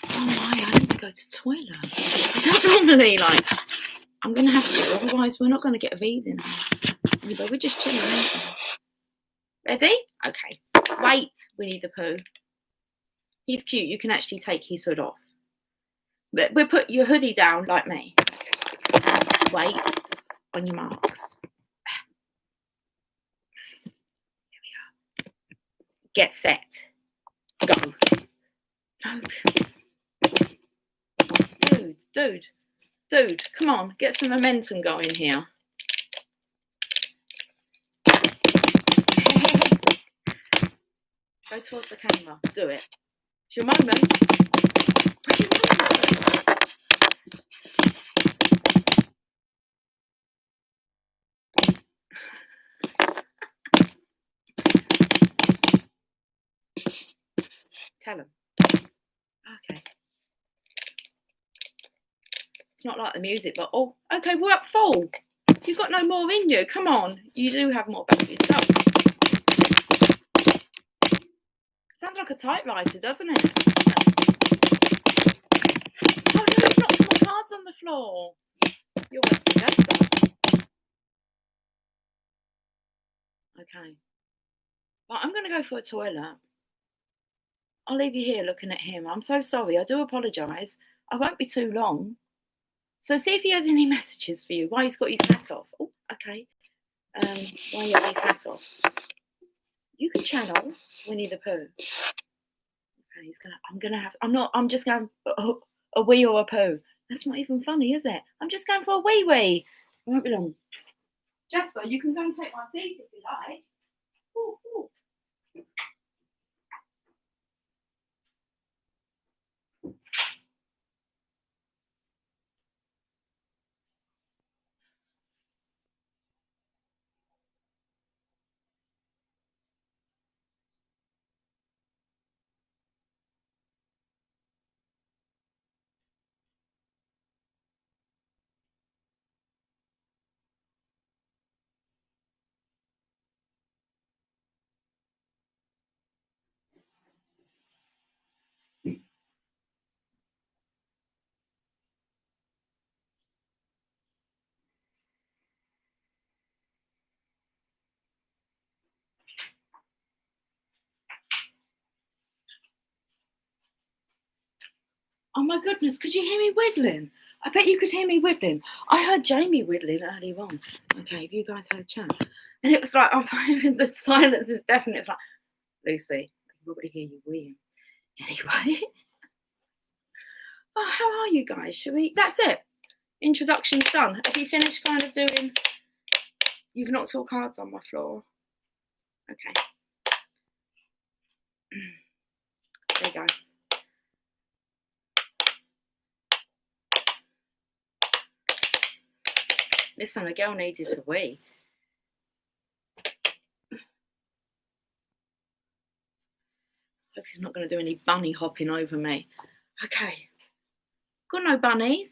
Oh my, I need to go to the toilet. I don't normally like, I'm going to have to, otherwise we're not going to get a reading. Anyway, we're just chilling. Ready? Okay. Wait, Winnie the Pooh. He's cute. You can actually take his hood off. But we'll put your hoodie down like me. Wait on your marks. Here we are. Get set. Go. No. Dude, come on. Get some momentum going here. Go towards the camera. Do it. It's your moment. What do you want? Tell him. Okay. It's not like the music, but oh, okay, we're up full. You've got no more in you. Come on. You do have more batteries. Go. Sounds like a typewriter, doesn't it? Oh no, you've knocked some more cards on the floor. You're worse than Jasper. Okay. Well, I'm going to go for a toilet. I'll leave you here looking at him. I'm so sorry. I do apologise. I won't be too long. So see if he has any messages for you. Why he's got his hat off. Oh, okay. Why he has his hat off. You can channel Winnie the Pooh. Okay, I'm just going a wee or a poo. That's not even funny, is it? I'm just going for a wee wee. I won't be long. Jasper, you can go and take my seat if you like. Ooh, ooh. Oh my goodness, could you hear me whittling? I bet you could hear me whittling. I heard Jamie whittling earlier on. Okay, if you guys had a chat. And it was like, oh, the silence is deafening. It's like, Lucy, I can probably hear you weeing. Anyway. Oh, how are you guys? Should we? That's it. Introduction's done. Have you finished kind of doing? You've knocked all cards on my floor. Okay. There you go. Listen, a girl needed to wee. Hope he's not going to do any bunny hopping over me. Okay. Got no bunnies?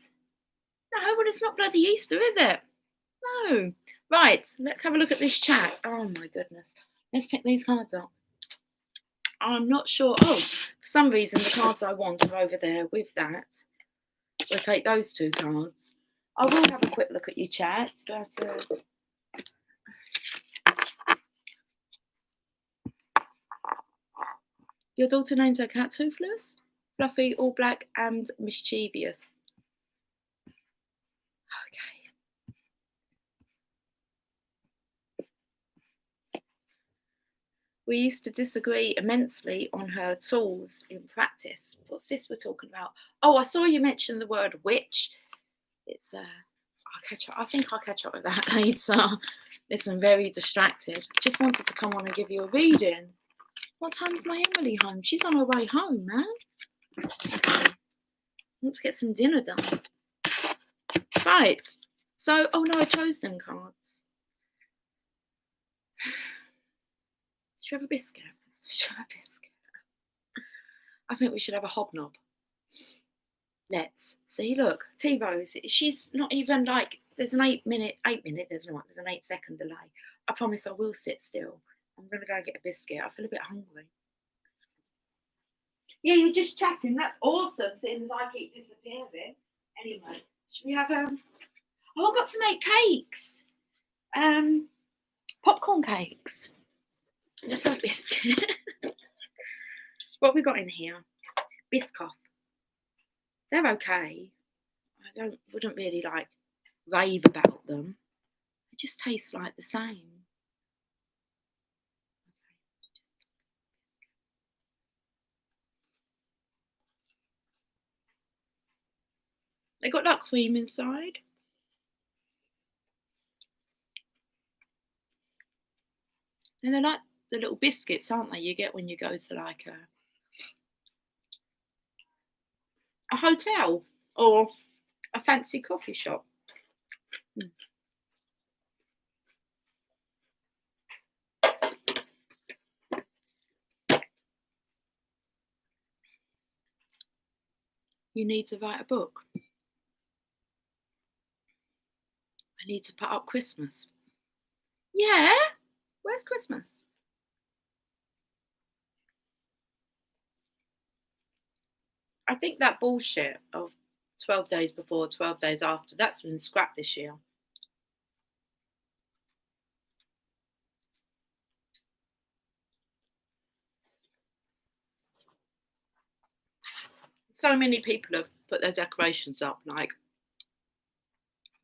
No, well, it's not bloody Easter, is it? No. Right, let's have a look at this chat. Oh, my goodness. Let's pick these cards up. I'm not sure. Oh, for some reason, the cards I want are over there with that. We'll take those two cards. I will have a quick look at your chat, but... Your daughter named her cat Toothless, Fluffy, All Black, and Mischievous. Okay. We used to disagree immensely on her tools in practice. What's this we're talking about? Oh, I saw you mention the word witch. It's I'll catch up. I think I'll catch up with that later. Listen, very distracted. Just wanted to come on and give you a reading. What time's my Emily home? She's on her way home, man. Okay. Let's get some dinner done. Right. So, oh no, I chose them cards. Should we have a biscuit? Should we have a biscuit? I think we should have a hobnob. Let's see. Look, T Rose. She's not even like. There's an 8 minute. There's not. There's an 8-second delay. I promise I will sit still. I'm gonna go get a biscuit. I feel a bit hungry. Yeah, you're just chatting. That's awesome. Since I keep disappearing. Anyway, should we have Oh, I've got to make cakes. Popcorn cakes. Let's have a biscuit. What have we got in here? Biscoff. They're okay. I wouldn't really like rave about them. They just taste like the same. They got that cream inside. And they're like the little biscuits, aren't they? You get when you go to like a hotel or a fancy coffee shop. You need to write a book. I need to put up Christmas. Yeah? Where's Christmas? I think that bullshit of 12 days before, 12 days after, that's been scrapped this year. So many people have put their decorations up like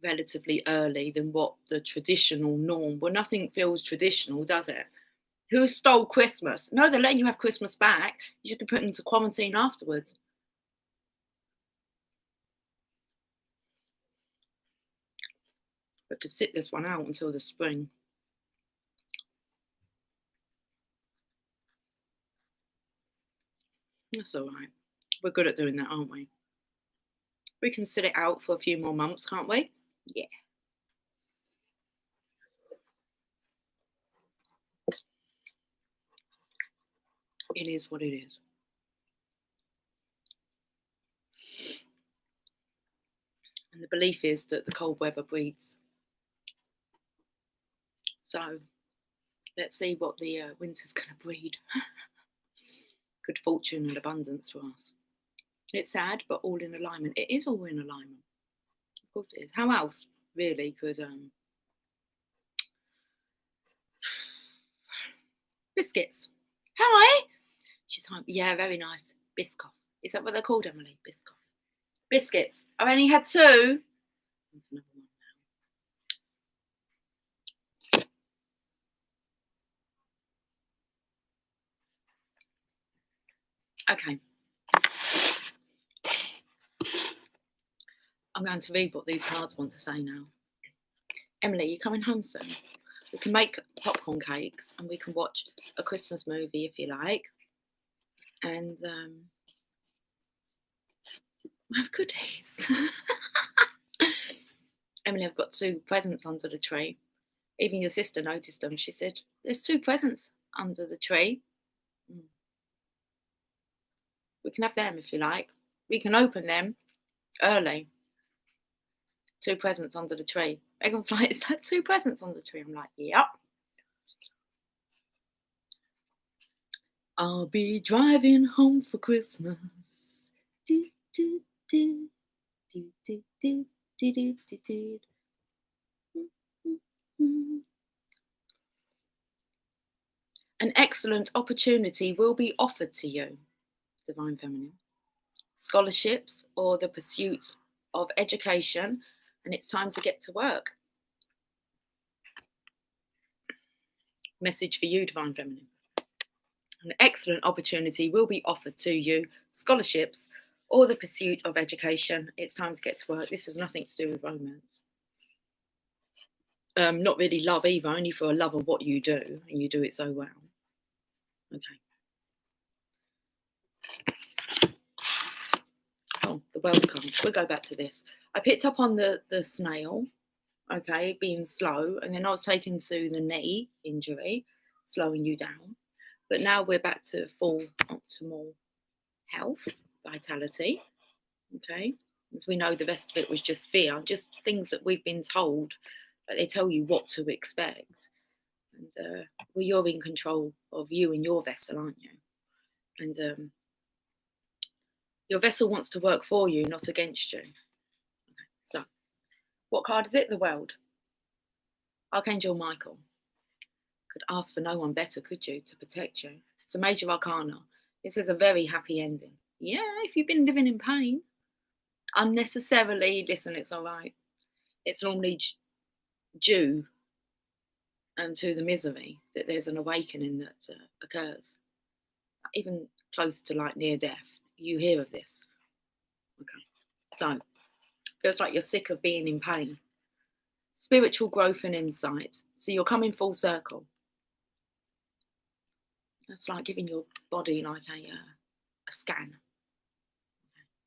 relatively early than what the traditional norm. Well, nothing feels traditional, does it? Who stole Christmas? No, they're letting you have Christmas back. You should be put into quarantine afterwards. But to sit this one out until the spring. That's all right. We're good at doing that, aren't we? We can sit it out for a few more months, can't we? Yeah. It is what it is. And the belief is that the cold weather breeds. So let's see what the winter's going to breed. Good fortune and abundance for us. It's sad, but all in alignment. It is all in alignment. Of course it is. How else, really, could... Biscuits. Hi. She's like, yeah, very nice. Biscoff. Is that what they're called, Emily? Biscoff. Biscuits. I've only had 2. That's another one now. Okay. I'm going to read what these cards want to say now. Emily, you're coming home soon. We can make popcorn cakes and we can watch a Christmas movie if you like. And have goodies. Emily, I've got 2 presents under the tree. Even your sister noticed them. She said, there's 2 presents under the tree. We can have them if you like. We can open them early. 2 presents under the tree. Everyone's like, is that 2 presents on the tree? I'm like, yep. I'll be driving home for Christmas. Do, do, do, do, do, do, do, do, do, do. An excellent opportunity will be offered to you, Divine Feminine. Scholarships or the pursuit of education, and it's time to get to work. Message for you, Divine Feminine. An excellent opportunity will be offered to you, scholarships or the pursuit of education. It's time to get to work. This has nothing to do with romance. Not really love either, only for a love of what you do, and you do it so well. Okay. Oh, the world card. We'll go back to this. I picked up on the snail, okay, being slow, and then I was taken to the knee injury, slowing you down. But now we're back to full optimal health, vitality, okay? As we know, the rest of it was just fear, just things that we've been told, but they tell you what to expect. And well, you're in control of you and your vessel, aren't you? And your vessel wants to work for you, not against you. Okay, so, what card is it? The World. Archangel Michael. Could ask for no one better, could you, to protect you? It's a major arcana. This is a very happy ending. Yeah, if you've been living in pain unnecessarily, listen, it's all right. It's normally due to the misery that there's an awakening that occurs. Even close to like near death, you hear of this. Okay, so feels like you're sick of being in pain. Spiritual growth and insight. So you're coming full circle. That's like giving your body like a scan.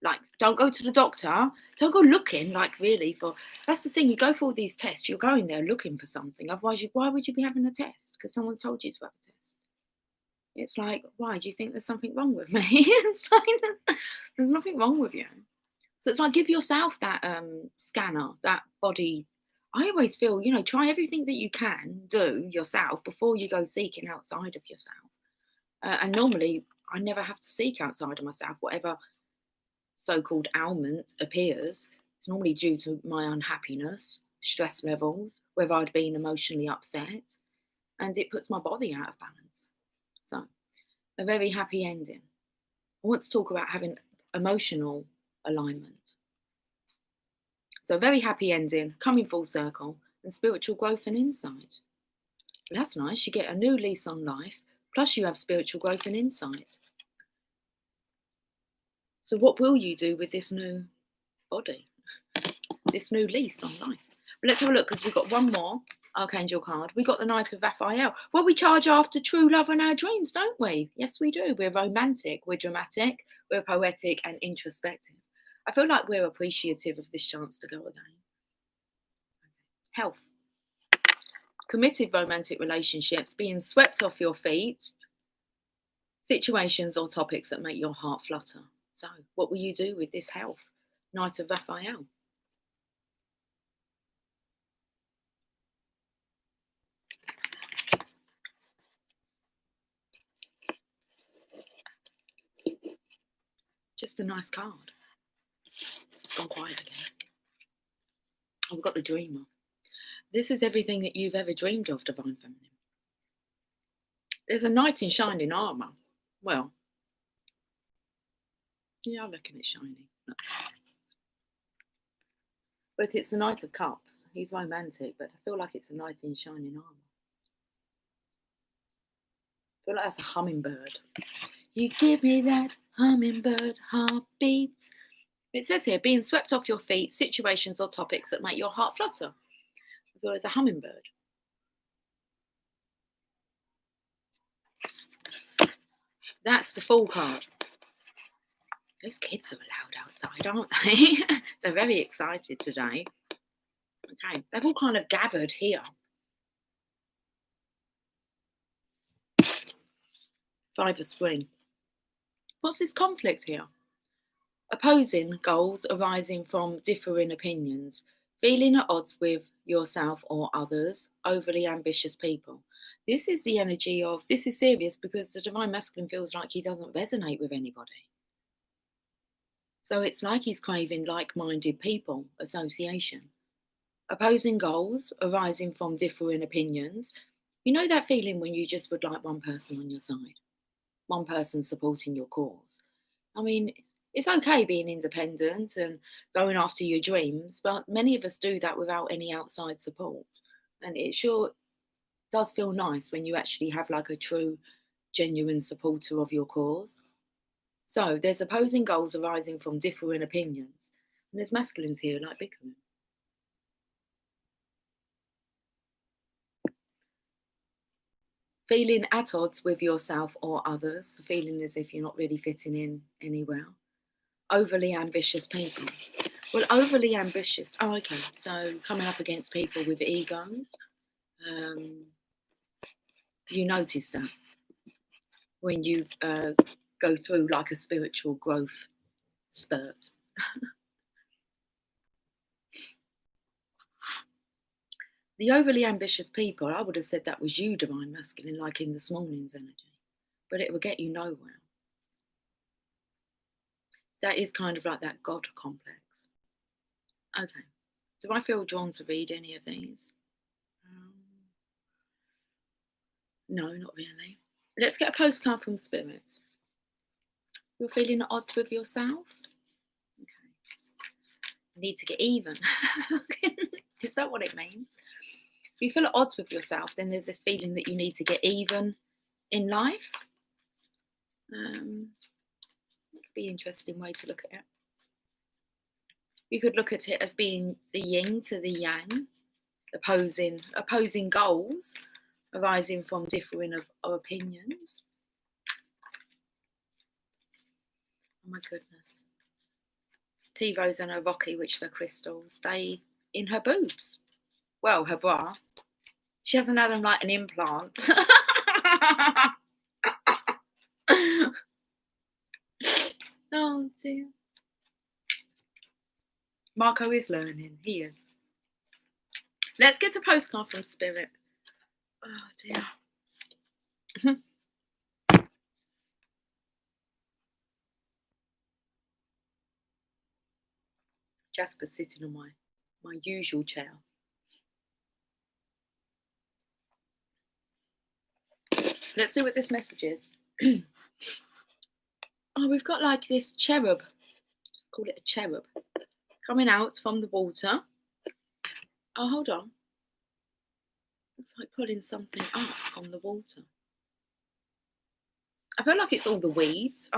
Like, don't go to the doctor. Don't go looking, like, really, for... That's the thing. You go for all these tests. You're going there looking for something. Otherwise, why would you be having a test? Because someone's told you to have a test. It's like, why? Do you think there's something wrong with me? It's like, there's nothing wrong with you. So it's like, give yourself that scanner, that body... I always feel, try everything that you can do yourself before you go seeking outside of yourself. And normally, I never have to seek outside of myself. Whatever so-called ailment appears, it's normally due to my unhappiness, stress levels, whether I'd been emotionally upset, and it puts my body out of balance. So, a very happy ending. I want to talk about having emotional alignment. So, a very happy ending, coming full circle, and spiritual growth and insight. Well, that's nice. You get a new lease on life, plus you have spiritual growth and insight. So what will you do with this new body, this new lease on life? Well, let's have a look, because we've got one more Archangel card. We got the Knight of Raphael. Well, we charge after true love and our dreams, don't we? Yes, we do. We're romantic, we're dramatic, we're poetic and introspective. I feel like we're appreciative of this chance to go again. Health. Committed romantic relationships, being swept off your feet, situations or topics that make your heart flutter. So, what will you do with this health? Knight of Raphael. Just a nice card. It's gone quiet again. Oh, we've got the Dreamer. This is everything that you've ever dreamed of, Divine Feminine. There's a knight in shining armour. Well, yeah, I reckon it's shiny. But it's the Knight of Cups. He's romantic, but I feel like it's a knight in shining armour. I feel like that's a hummingbird. You give me that hummingbird heartbeat. It says here, being swept off your feet, situations or topics that make your heart flutter. I feel it's a hummingbird. That's the Fool card. Those kids are allowed outside, aren't they? They're very excited today. Okay, they've all kind of gathered here. Five of Spring. What's this conflict here? Opposing goals arising from differing opinions, feeling at odds with yourself or others, overly ambitious people. This is the energy of, this is serious because the Divine Masculine feels like he doesn't resonate with anybody. So it's like he's craving like-minded people, association. Opposing goals arising from differing opinions. You know that feeling when you just would like one person on your side, one person supporting your cause. I mean, it's okay being independent and going after your dreams, but many of us do that without any outside support. And it sure does feel nice when you actually have like a true, genuine supporter of your cause. So there's opposing goals arising from differing opinions. And there's masculines here like bickering. Feeling at odds with yourself or others, feeling as if you're not really fitting in anywhere. Overly ambitious people. Well, overly ambitious. Oh, okay. So coming up against people with egos. You notice that when you go through like a spiritual growth spurt. The overly ambitious people, I would have said that was you, Divine Masculine, like in this morning's energy. But it will get you nowhere. That is kind of like that God complex. Okay. Do I feel drawn to read any of these? No, not really. Let's get a postcard from Spirit. You're feeling at odds with yourself? Okay. You need to get even. Is that what it means? If you feel at odds with yourself, then there's this feeling that you need to get even in life. It could be an interesting way to look at it. You could look at it as being the yin to the yang, opposing goals arising from differing of opinions. Oh my goodness. T Rose and her Rocky, which are crystals, stay in her boobs. Well, her bra. She hasn't had them like an implant. Oh dear. Marco is learning. He is. Let's get a postcard from Spirit. Oh dear. Jasper's sitting on my usual chair. Let's see what this message is. Oh, we've got like this cherub. Just call it a cherub. Coming out from the water. Oh, hold on. Looks like pulling something up from the water. I feel like it's all the weeds.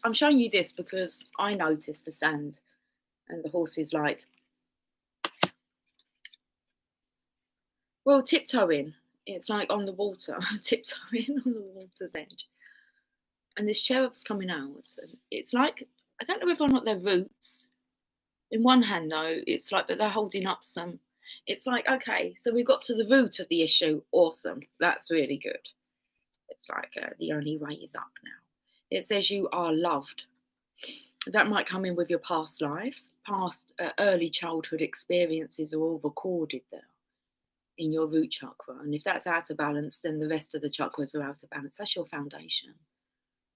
I'm showing you this because I noticed the sand and the horse is like, well, tiptoeing. It's like on the water, tiptoeing on the water's edge. And this cherub's coming out. And it's like, I don't know whether or not they're roots. In one hand, though, it's like, but they're holding up some. It's like, okay, so we've got to the root of the issue. Awesome. That's really good. It's like the only way is up now. It says you are loved. That might come in with your past life. Past early childhood experiences are all recorded there in your root chakra. And if that's out of balance, then the rest of the chakras are out of balance. That's your foundation.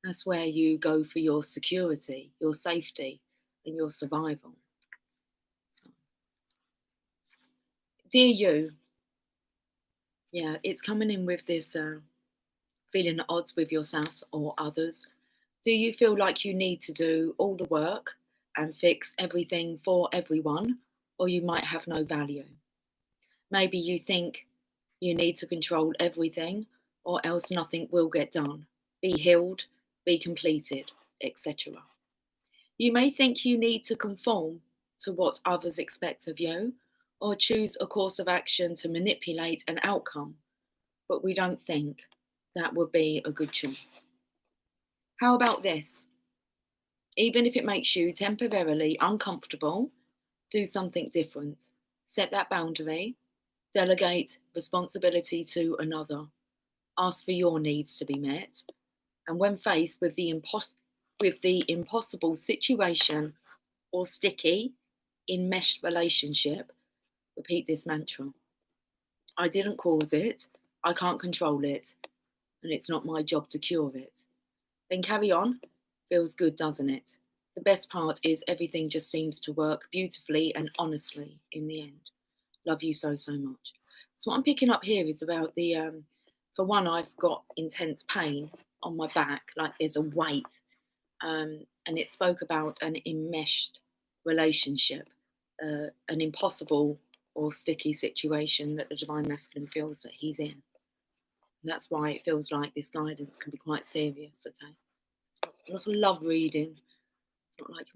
That's where you go for your security, your safety, and your survival. Dear you, yeah, it's coming in with this feeling at odds with yourself or others. Do you feel like you need to do all the work and fix everything for everyone? or you might have no value. Maybe you think you need to control everything, or else nothing will get done, be healed, be completed, etc. You may think you need to conform to what others expect of you, or choose a course of action to manipulate an outcome, but we don't think that would be a good choice. How about this? Even if it makes you temporarily uncomfortable, do something different. Set that boundary, delegate responsibility to another, ask for your needs to be met, and when faced with the impossible situation or sticky, enmeshed relationship, repeat this mantra. I didn't cause it, I can't control it, and it's not my job to cure it. Then carry on. Feels good, doesn't it? The best part is everything just seems to work beautifully and honestly in the end. Love you so, so much. So what I'm picking up here is about for one, I've got intense pain on my back, like there's a weight. And it spoke about an enmeshed relationship, an impossible or sticky situation that the Divine Masculine feels that he's in. And that's why it feels like this guidance can be quite serious, okay? Lots of love reading. It's not like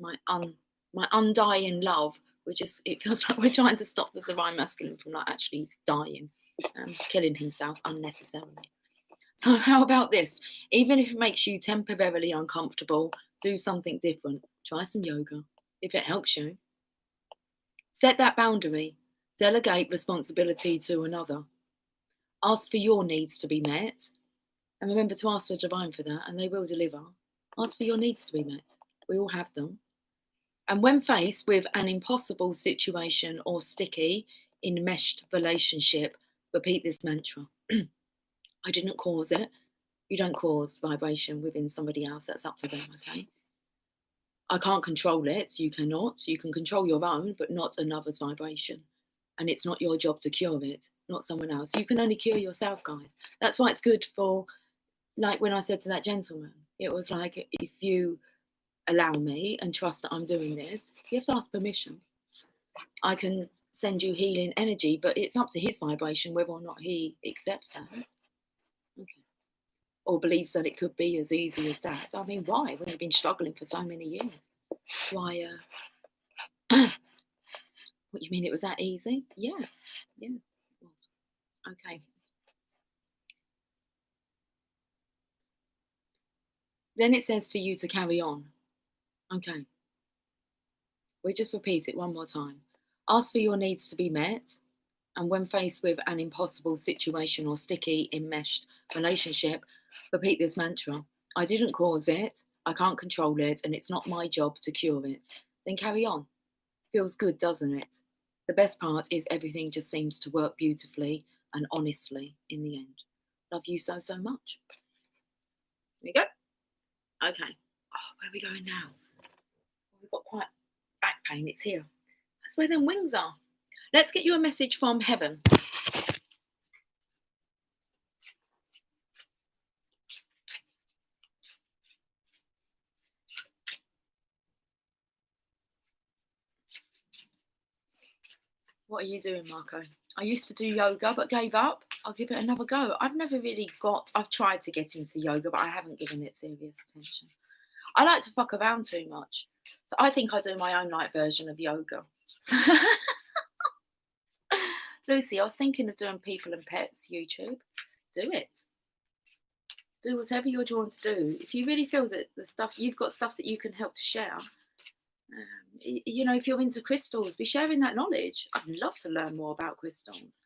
my undying love. It feels like we're trying to stop the Divine Masculine from like actually dying, killing himself unnecessarily. So how about this? Even if it makes you temporarily uncomfortable, do something different. Try some yoga if it helps you. Set that boundary. Delegate responsibility to another. Ask for your needs to be met. And remember to ask the Divine for that, and they will deliver. Ask for your needs to be met. We all have them. And when faced with an impossible situation or sticky, enmeshed relationship, repeat this mantra. I didn't cause it. You don't cause vibration within somebody else. That's up to them, okay? I can't control it. You cannot. You can control your own, but not another's vibration. And it's not your job to cure it, not someone else. You can only cure yourself, guys. That's why it's good for, like when I said to that gentleman, it was like, if you allow me and trust that I'm doing this, you have to ask permission. I can send you healing energy, but it's up to his vibration whether or not he accepts that. Okay. Or believes that it could be as easy as that. I mean, why? When you've been struggling for so many years. Why? What, you mean it was that easy? Yeah, it was. Okay. Then it says for you to carry on. Okay. We just repeat it one more time. Ask for your needs to be met. And when faced with an impossible situation or sticky, enmeshed relationship, repeat this mantra. I didn't cause it, I can't control it, and it's not my job to cure it. Then carry on. Feels good, doesn't it? The best part is everything just seems to work beautifully and honestly in the end. Love you so, so much. There you go. Okay. Oh, where are we going now? We've got quite back pain. It's here. That's where them wings are. Let's get you a message from heaven. What are you doing, Marco? I used to do yoga, but gave up. I'll give it another go. I've tried to get into yoga, but I haven't given it serious attention. I like to fuck around too much. So I think I do my own like version of yoga. So Lucy, I was thinking of doing people and pets YouTube. Do it. Do whatever you're drawn to do. If you really feel that you've got stuff that you can help to share, if you're into crystals, be sharing that knowledge. I'd love to learn more about crystals,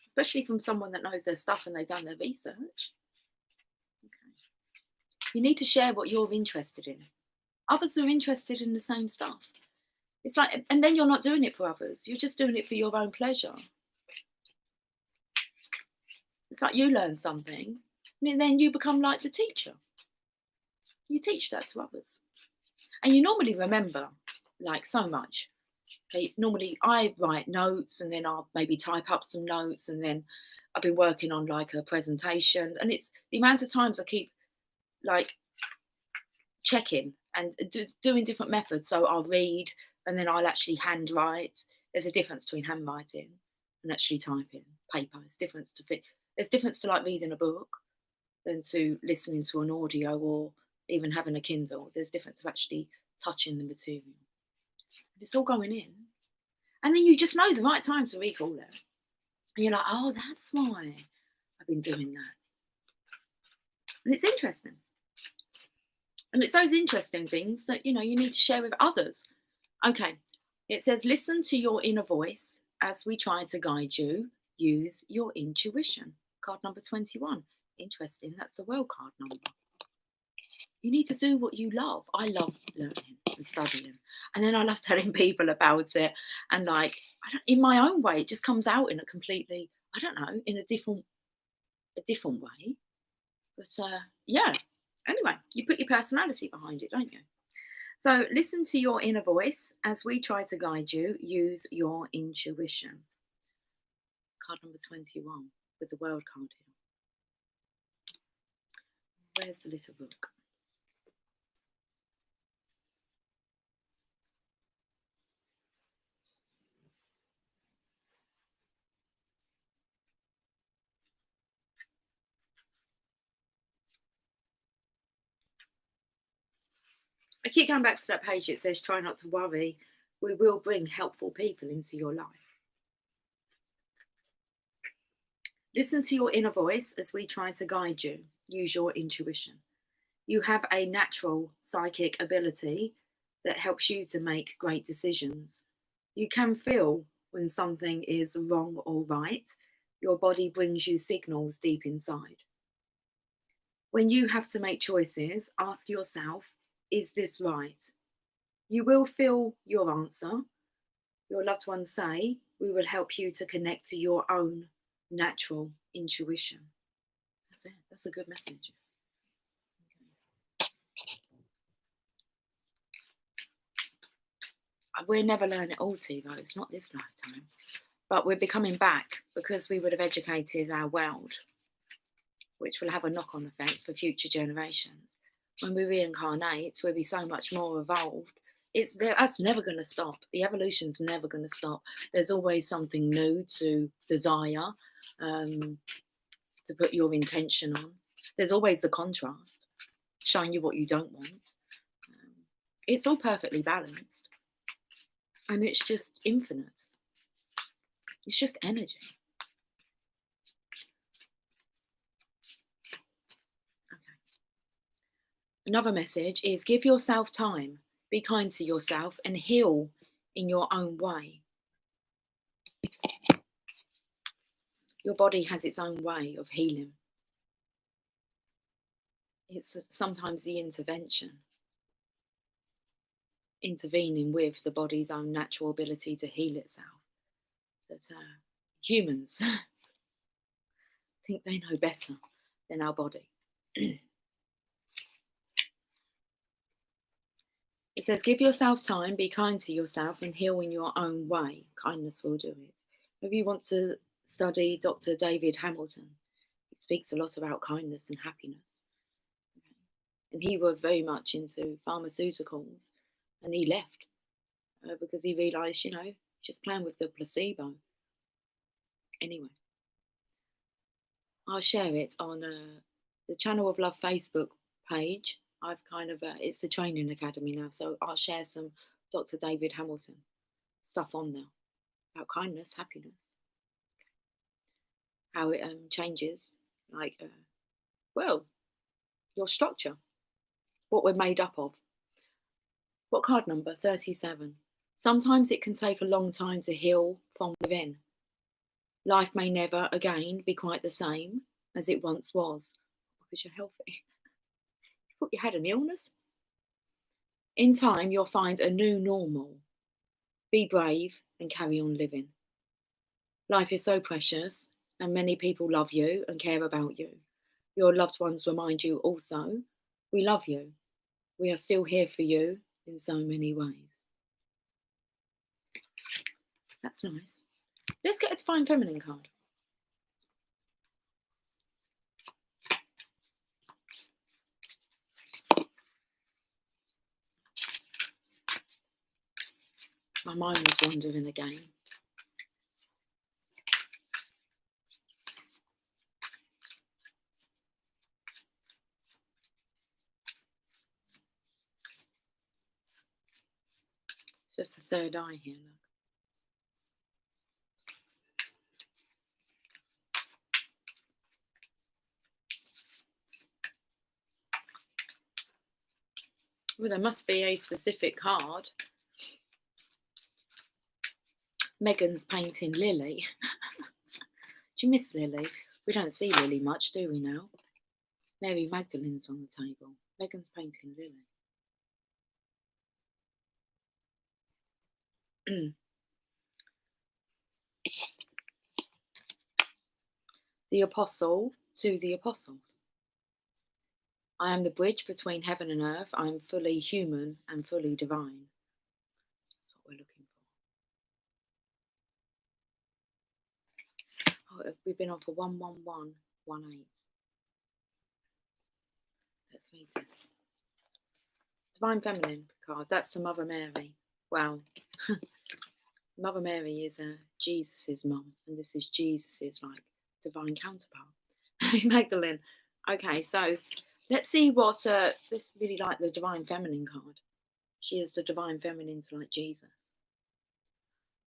especially from someone that knows their stuff and they've done their research. Okay. You need to share what you're interested in. Others are interested in the same stuff. It's like, and then you're not doing it for others. You're just doing it for your own pleasure. It's like you learn something, and then you become like the teacher. You teach that to others. And you normally remember like so much. Okay, normally I write notes and then I'll maybe type up some notes, and then I've been working on like a presentation, and it's the amount of times I keep like checking and doing different methods. So I'll read and then I'll actually handwrite. There's a difference between handwriting and actually typing paper. There's difference to like reading a book than to listening to an audio or even having a Kindle. There's difference to actually touching the material. It's all going in. And then you just know the right time to recall it. And you're like, oh, that's why I've been doing that. And it's interesting. And it's those interesting things that, you need to share with others. Okay, it says, listen to your inner voice as we try to guide you. Use your intuition. Card number 21. Interesting, that's the world card number. You need to do what you love. I love learning and studying. And then I love telling people about it. And like, in my own way, it just comes out in a completely, in a different way. But yeah, anyway, you put your personality behind it, don't you? So listen to your inner voice as we try to guide you. Use your intuition. Card number 21 with the world card here. Where's the little book? I keep going back to that page. It says, try not to worry. We will bring helpful people into your life. Listen to your inner voice as we try to guide you. Use your intuition. You have a natural psychic ability that helps you to make great decisions. You can feel when something is wrong or right. Your body brings you signals deep inside. When you have to make choices, ask yourself, is this right? You will feel your answer. Your loved ones say, we will help you to connect to your own natural intuition. That's it. That's a good message. We'll never learn it all, though. It's not this lifetime. But we're becoming back because we would have educated our world, which will have a knock-on effect for future generations. When we reincarnate, we'll be so much more evolved. That's never going to stop. The evolution's never going to stop. There's always something new to desire, to put your intention on. There's always a contrast, showing you what you don't want. It's all perfectly balanced. And it's just infinite. It's just energy. Another message is give yourself time, be kind to yourself and heal in your own way. Your body has its own way of healing. It's sometimes the intervening with the body's own natural ability to heal itself. That humans think they know better than our body. It says, give yourself time, be kind to yourself and heal in your own way. Kindness will do it. Maybe you want to study Dr. David Hamilton. He speaks a lot about kindness and happiness. And he was very much into pharmaceuticals and he left because he realised, just playing with the placebo. Anyway, I'll share it on the Channel of Love Facebook page. I've it's a training academy now, so I'll share some Dr. David Hamilton stuff on there about kindness, happiness, how it changes, your structure, what we're made up of. What card number? 37. Sometimes it can take a long time to heal from within. Life may never again be quite the same as it once was because you're healthy. Thought you had an illness. In time, you'll find a new normal. Be brave and carry on living. Life is so precious, and many people love you and care about you. Your loved ones remind you also, we love you. We are still here for you in so many ways. That's nice. Let's get a Divine Feminine card. My mind was wandering again. Just the third eye here, look. Well, there must be a specific card. Megan's painting Lily. Do you miss Lily? We don't see Lily much, do we now? Mary Magdalene's on the table. Megan's painting Lily. The Apostle to the Apostles. I am the bridge between heaven and earth. I am fully human and fully divine. That's what we're looking for. Oh, we've been on for 11118. Let's read this. Divine Feminine card. That's to Mother Mary. Wow. Mother Mary is Jesus's mum, and this is Jesus's divine counterpart. Magdalene. Okay, so let's see what this really like the Divine Feminine card. She is the Divine Feminine to like Jesus.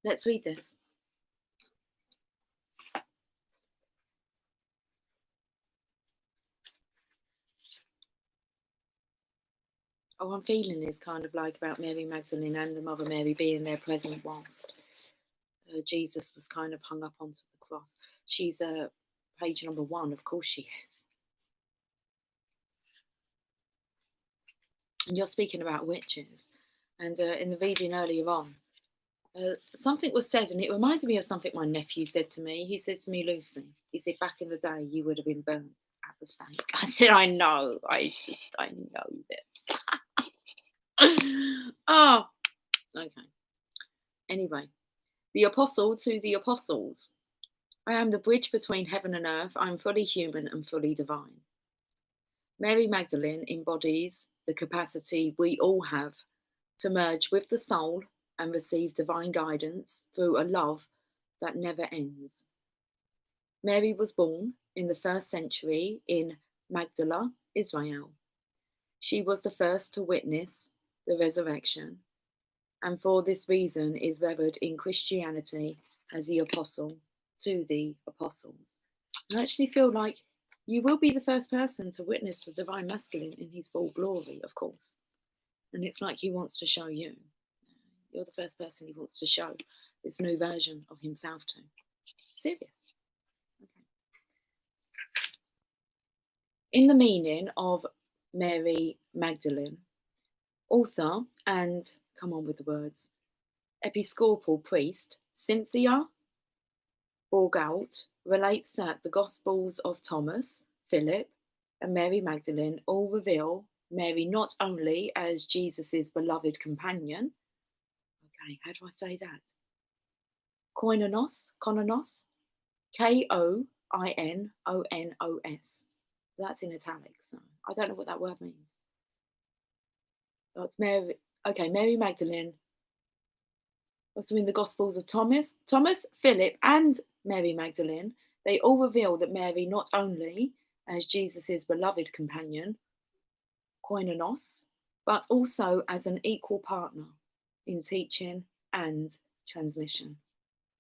Let's read this. Oh, I'm feeling is kind of like about Mary Magdalene and the Mother Mary being there present whilst Jesus was kind of hung up onto the cross. She's page number 1, of course she is. And you're speaking about witches. And in the reading earlier on, something was said, and it reminded me of something my nephew said to me. He said to me, Lucy, he said, back in the day, you would have been burnt at the stake. I said, I know, I know this. Oh, okay. Anyway, the Apostle to the Apostles. I am the bridge between heaven and earth. I am fully human and fully divine. Mary Magdalene embodies the capacity we all have to merge with the soul and receive divine guidance through a love that never ends. Mary was born in the 1st century in Magdala, Israel. She was the first to witness the resurrection, and for this reason is revered in Christianity as the Apostle to the Apostles. I actually feel like you will be the first person to witness the Divine Masculine in his full glory, of course. And it's like he wants to show you. You're the first person he wants to show this new version of himself to. Serious. Okay. In the meaning of Mary Magdalene, author and, come on with the words, Episcopal priest Cynthia Bourgault relates that the Gospels of Thomas, Philip, and Mary Magdalene all reveal Mary not only as Jesus' beloved companion. Okay, how do I say that? Koinonos, Koinonos. That's in italics, so I don't know what that word means. That's Mary. Okay, Mary Magdalene. Also in the Gospels of Thomas, Philip, and Mary Magdalene, they all reveal that Mary not only as Jesus' beloved companion, koinonos, but also as an equal partner in teaching and transmission.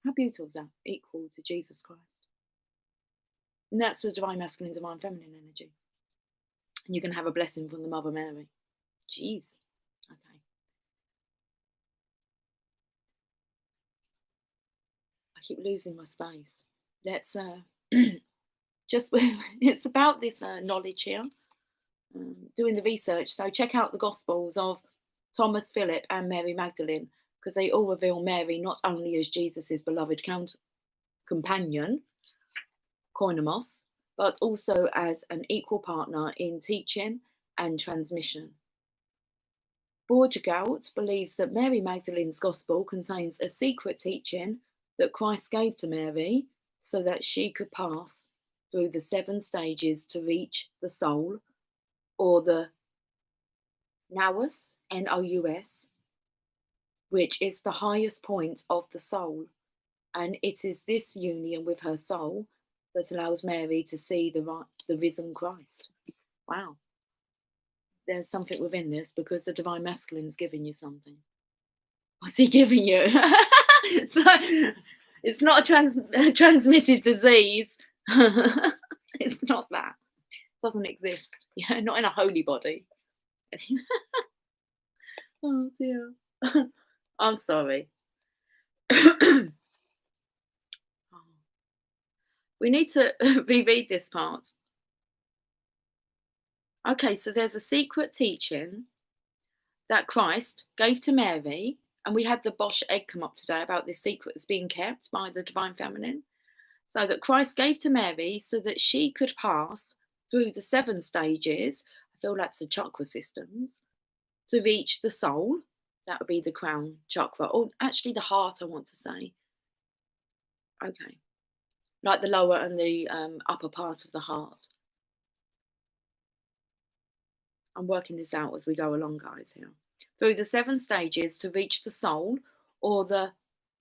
How beautiful is that? Equal to Jesus Christ. And that's the Divine Masculine, Divine Feminine energy. And you can have a blessing from the Mother Mary. Jeez. Okay. I keep losing my space. Let's just, it's about this knowledge here, doing the research. So check out the Gospels of Thomas, Philip, and Mary Magdalene, because they all reveal Mary not only as Jesus' beloved companion, koinomos, but also as an equal partner in teaching and transmission. Bourgault believes that Mary Magdalene's Gospel contains a secret teaching that Christ gave to Mary so that she could pass through the 7 stages to reach the soul, or the nous, Nous, which is the highest point of the soul. And it is this union with her soul that allows Mary to see the risen Christ. Wow. There's something within this because the divine masculine's giving you something. What's he giving you? So, it's not a transmitted disease. It's not that. It doesn't exist. Yeah, not in a holy body. Oh dear. I'm sorry. We need to reread this part. Okay, so there's a secret teaching that Christ gave to Mary, and we had the Bosch egg come up today about this secret that's being kept by the divine feminine. So that Christ gave to Mary so that she could pass through the 7 stages, I feel that's the chakra systems, to reach the soul. That would be the crown chakra, or actually the heart, I want to say. Okay. Like the lower and the upper part of the heart. I'm working this out as we go along, guys, here. Through the 7 stages to reach the soul, or the,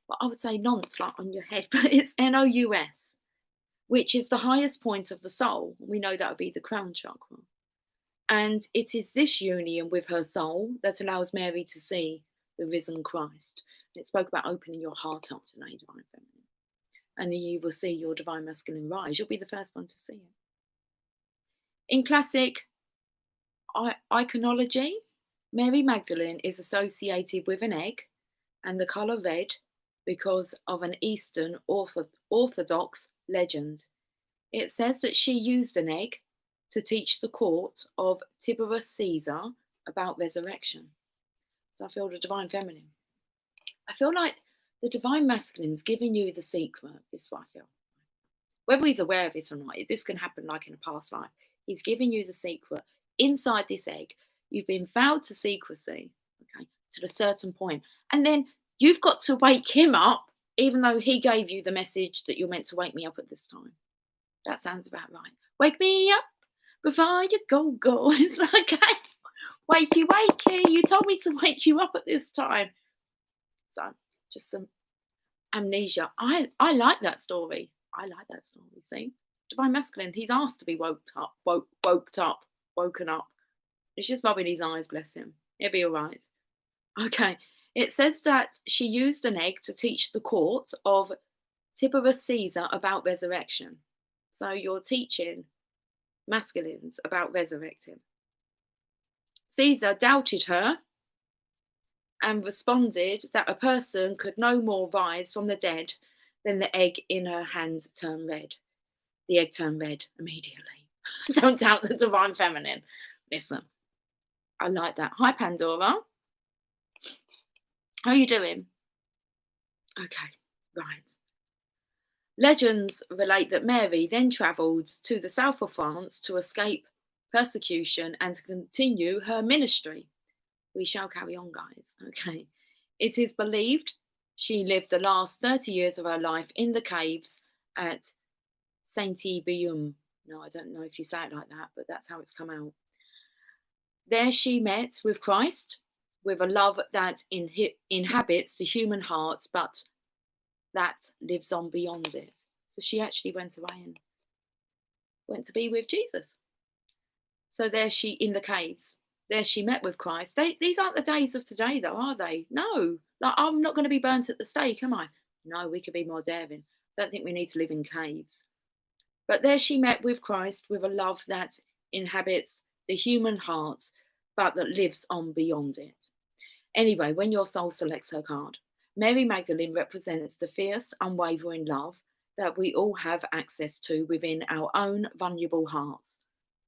well, I would say nonce, like on your head, but it's Nous, which is the highest point of the soul. We know that would be the crown chakra. And it is this union with her soul that allows Mary to see the risen Christ. It spoke about opening your heart up today, divine feminine. And then you will see your divine masculine rise. You'll be the first one to see it. In classic iconology, Mary Magdalene is associated with an egg and the colour red because of an Eastern Orthodox legend. It says that she used an egg to teach the court of Tiberius Caesar about resurrection. So I feel the divine feminine. I feel like the divine masculine's giving you the secret. This is what I feel. Whether he's aware of it or not, this can happen like in a past life. He's giving you the secret. Inside this egg, you've been vowed to secrecy, okay, to a certain point. And then you've got to wake him up, even though he gave you the message that you're meant to wake me up at this time. That sounds about right. Wake me up before you go. It's like, okay, wakey. You told me to wake you up at this time. So just some amnesia. I like that story. See, divine masculine. He's asked to be woken up. It's just rubbing his eyes. Bless him. He'll be all right. Okay. It says that she used an egg to teach the court of Tiberius Caesar about resurrection. So you're teaching masculines about resurrecting. Caesar doubted her and responded that a person could no more rise from the dead than the egg in her hand turned red. The egg turned red immediately. Don't doubt the divine feminine. Listen, I like that. Hi, Pandora. How are you doing? Okay, right. Legends relate that Mary then travelled to the south of France to escape persecution and to continue her ministry. We shall carry on, guys. Okay. It is believed she lived the last 30 years of her life in the caves at Saint-Yves. No, I don't know if you say it like that, but that's how it's come out. There she met with Christ, with a love that inhabits the human heart, but that lives on beyond it. So she actually went away and went to be with Jesus. So there she, in the caves, there she met with Christ. These aren't the days of today, though, are they? No. Like, I'm not going to be burnt at the stake, am I? No, we could be more daring. Don't think we need to live in caves. But there she met with Christ with a love that inhabits the human heart, but that lives on beyond it. Anyway, when your soul selects her card, Mary Magdalene represents the fierce, unwavering love that we all have access to within our own vulnerable hearts.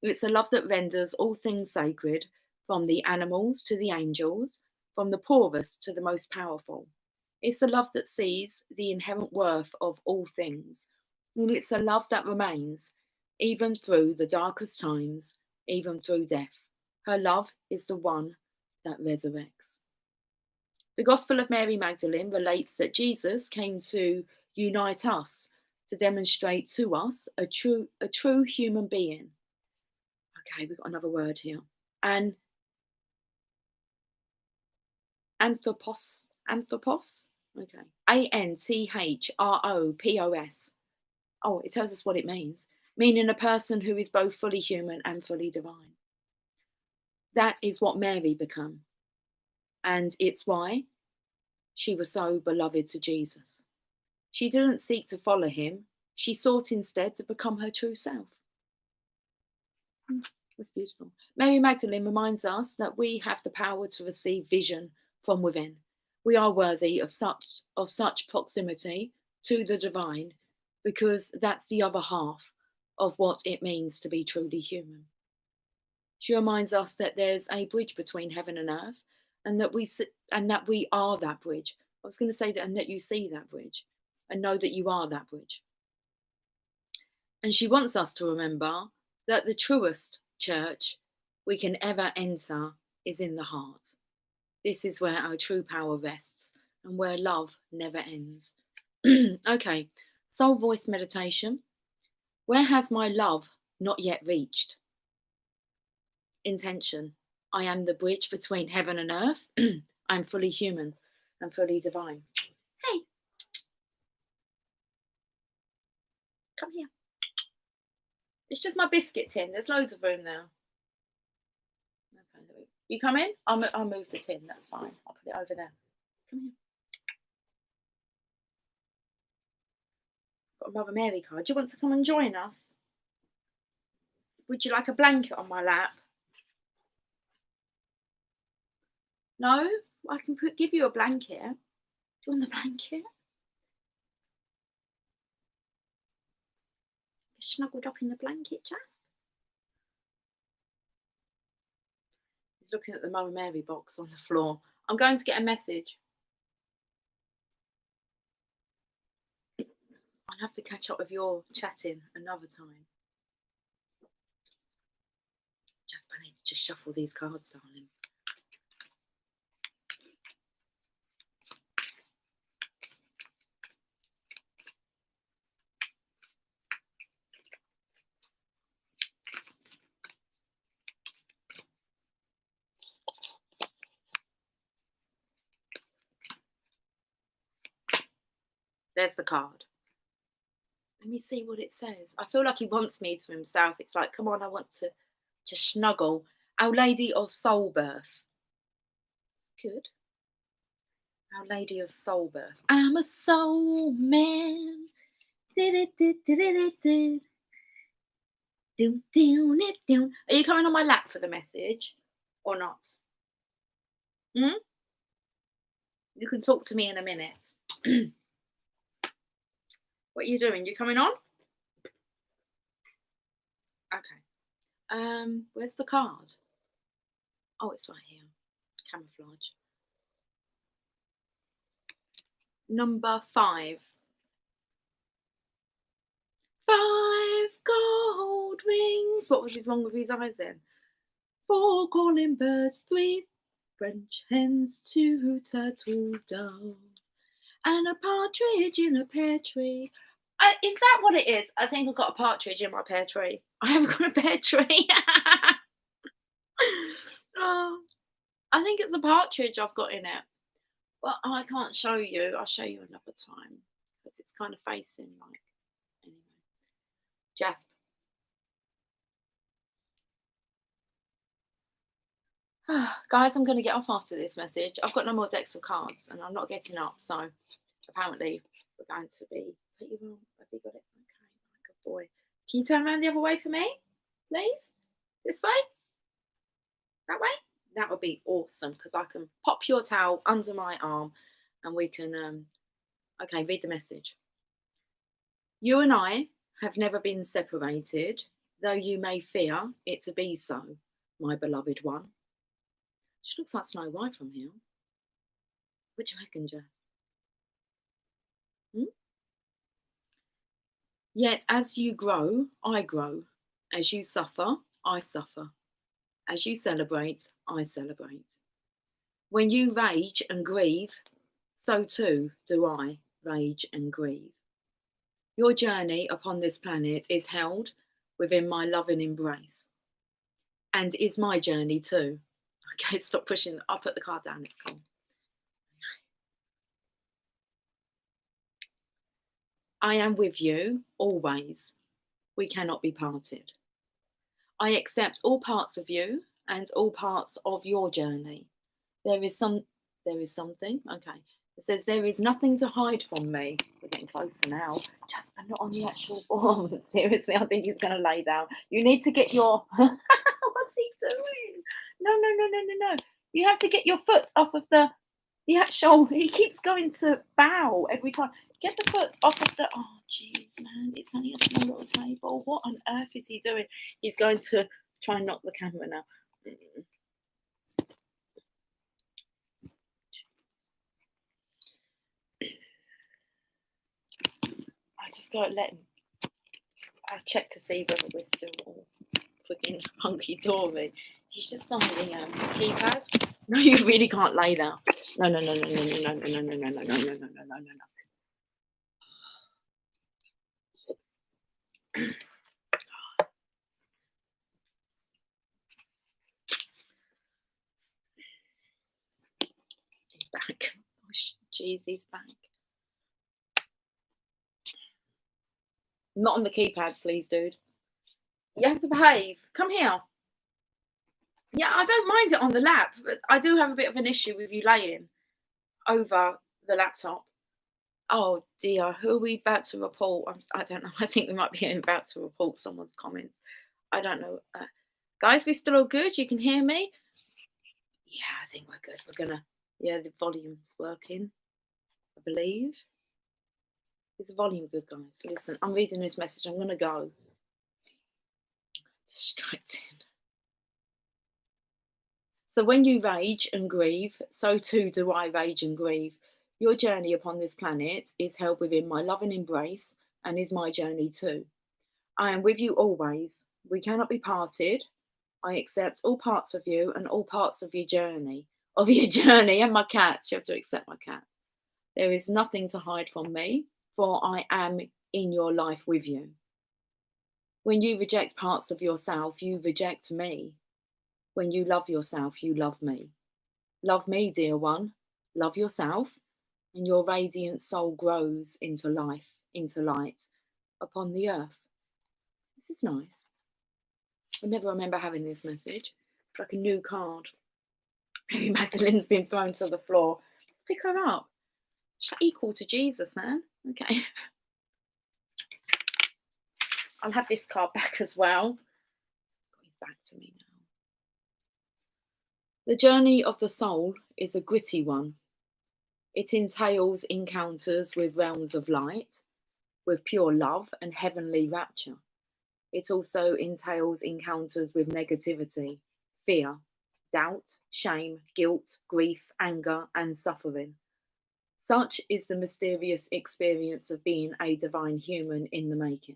It's a love that renders all things sacred, from the animals to the angels, from the poorest to the most powerful. It's the love that sees the inherent worth of all things. And it's a love that remains, even through the darkest times, even through death. Her love is the one that resurrects. The Gospel of Mary Magdalene relates that Jesus came to unite us, to demonstrate to us a true human being. Okay, we've got another word here. And anthropos. Anthropos? Okay. Anthropos. Oh, it tells us what it means. Meaning a person who is both fully human and fully divine. That is what Mary became. And it's why she was so beloved to Jesus. She didn't seek to follow him. She sought instead to become her true self. That's beautiful. Mary Magdalene reminds us that we have the power to receive vision from within. We are worthy of such proximity to the divine because that's the other half of what it means to be truly human. She reminds us that there's a bridge between heaven and earth, and that we are that bridge. I was going to say that, and that you see that bridge, and know that you are that bridge. And she wants us to remember that the truest church we can ever enter is in the heart. This is where our true power rests and where love never ends. Okay, soul voice meditation. Where has my love not yet reached? Intention. I am the bridge between heaven and earth. I'm fully human and fully divine. Hey, come here. It's just my biscuit tin. There's loads of room there. Okay, you come in? I'll move the tin. That's fine. I'll put it over there. Come here. Got a Mother Mary card. Do you want to come and join us? Would you like a blanket on my lap? No? I can give you a blanket. Do you want the blanket? Snuggled up in the blanket, Jas. He's looking at the Mother Mary box on the floor. I'm going to get a message. I'll have to catch up with your chatting another time. I need to just shuffle these cards, darling. There's the card. Let me see what it says. I feel like he wants me to himself. It's like, come on, I want to snuggle. Our Lady of Soul Birth. Good. Our Lady of Soul Birth. I'm a soul man. Are you coming on my lap for the message or not? You can talk to me in a minute. What are you doing? You coming on? Okay. Where's the card? Oh, it's right here. Camouflage. Number 5. 5 gold rings. What was wrong with his eyes then? 4 calling birds, 3 French hens, 2 turtle doves, and a partridge in a pear tree. Is that what it is? I think I've got a partridge in my pear tree. I haven't got a pear tree. Oh, I think it's a partridge I've got in it. Well, I can't show you. I'll show you another time because it's kind of facing like. Anyway, Jasper. Guys, I'm going to get off after this message. I've got no more decks of cards and I'm not getting up. So apparently we're going to be. Have you got it? Okay, good boy. Can you turn around the other way for me, please? This way? That way? That would be awesome because I can pop your towel under my arm and we can, okay, read the message. You and I have never been separated, though you may fear it to be so, my beloved one. She looks like Snow White from here. What do you reckon, Jess? Yet as you grow, I grow. As you suffer, I suffer. As you celebrate, I celebrate. When you rage and grieve, so too do I rage and grieve. Your journey upon this planet is held within my loving embrace, and is my journey too. Okay, stop pushing. I'll put the card down. It's cool. I am with you always. We cannot be parted. I accept all parts of you and all parts of your journey. There is something. Okay. It says there is nothing to hide from me. We're getting closer now. Just I'm not on the actual form. Seriously, I think he's going to lay down. You need to get your. What's he doing? No, no, no, no, no, no. You have to get your foot off of the actual. He keeps going to bow every time. Get the foot off of the. Oh, jeez, man! It's only a small little table. What on earth is he doing? He's going to try and knock the camera now. I just gotta let him. I check to see whether we're still all freaking hunky dory. He's just on the keypad. No, you really can't lay down. No, no, no, no, no, no, no, no, no, no, no, no, no, no, no, no, no, no. He's back. Oh, jeez, he's back. Not on the keypads, please, dude. You have to behave. Come here. Yeah, I don't mind it on the lap, but I do have a bit of an issue with you laying over the laptop. Oh dear, who are we about to report? I don't know. I think we might be about to report someone's comments. I don't know. Guys, we still all good? You can hear me? Yeah, I think we're good. We're gonna. Yeah, the volume's working, I believe. Is the volume good, guys? Listen, I'm reading this message. I'm gonna go. Distracting. So when you rage and grieve, so too do I rage and grieve. Your journey upon this planet is held within my loving embrace and is my journey too. I am with you always. We cannot be parted. I accept all parts of you and all parts of your journey. And my cat. You have to accept my cat. There is nothing to hide from me, for I am in your life with you. When you reject parts of yourself, you reject me. When you love yourself, you love me. Love me, dear one. Love yourself, and your radiant soul grows into life, into light upon the earth. This is nice. I never remember having this message. It's like a new card. Maybe Magdalene's been thrown to the floor. Let's pick her up. She's equal to Jesus, man. Okay. I'll have this card back as well. He's back to me now. The journey of the soul is a gritty one. It entails encounters with realms of light, with pure love and heavenly rapture. It also entails encounters with negativity, fear, doubt, shame, guilt, grief, anger, and suffering. Such is the mysterious experience of being a divine human in the making.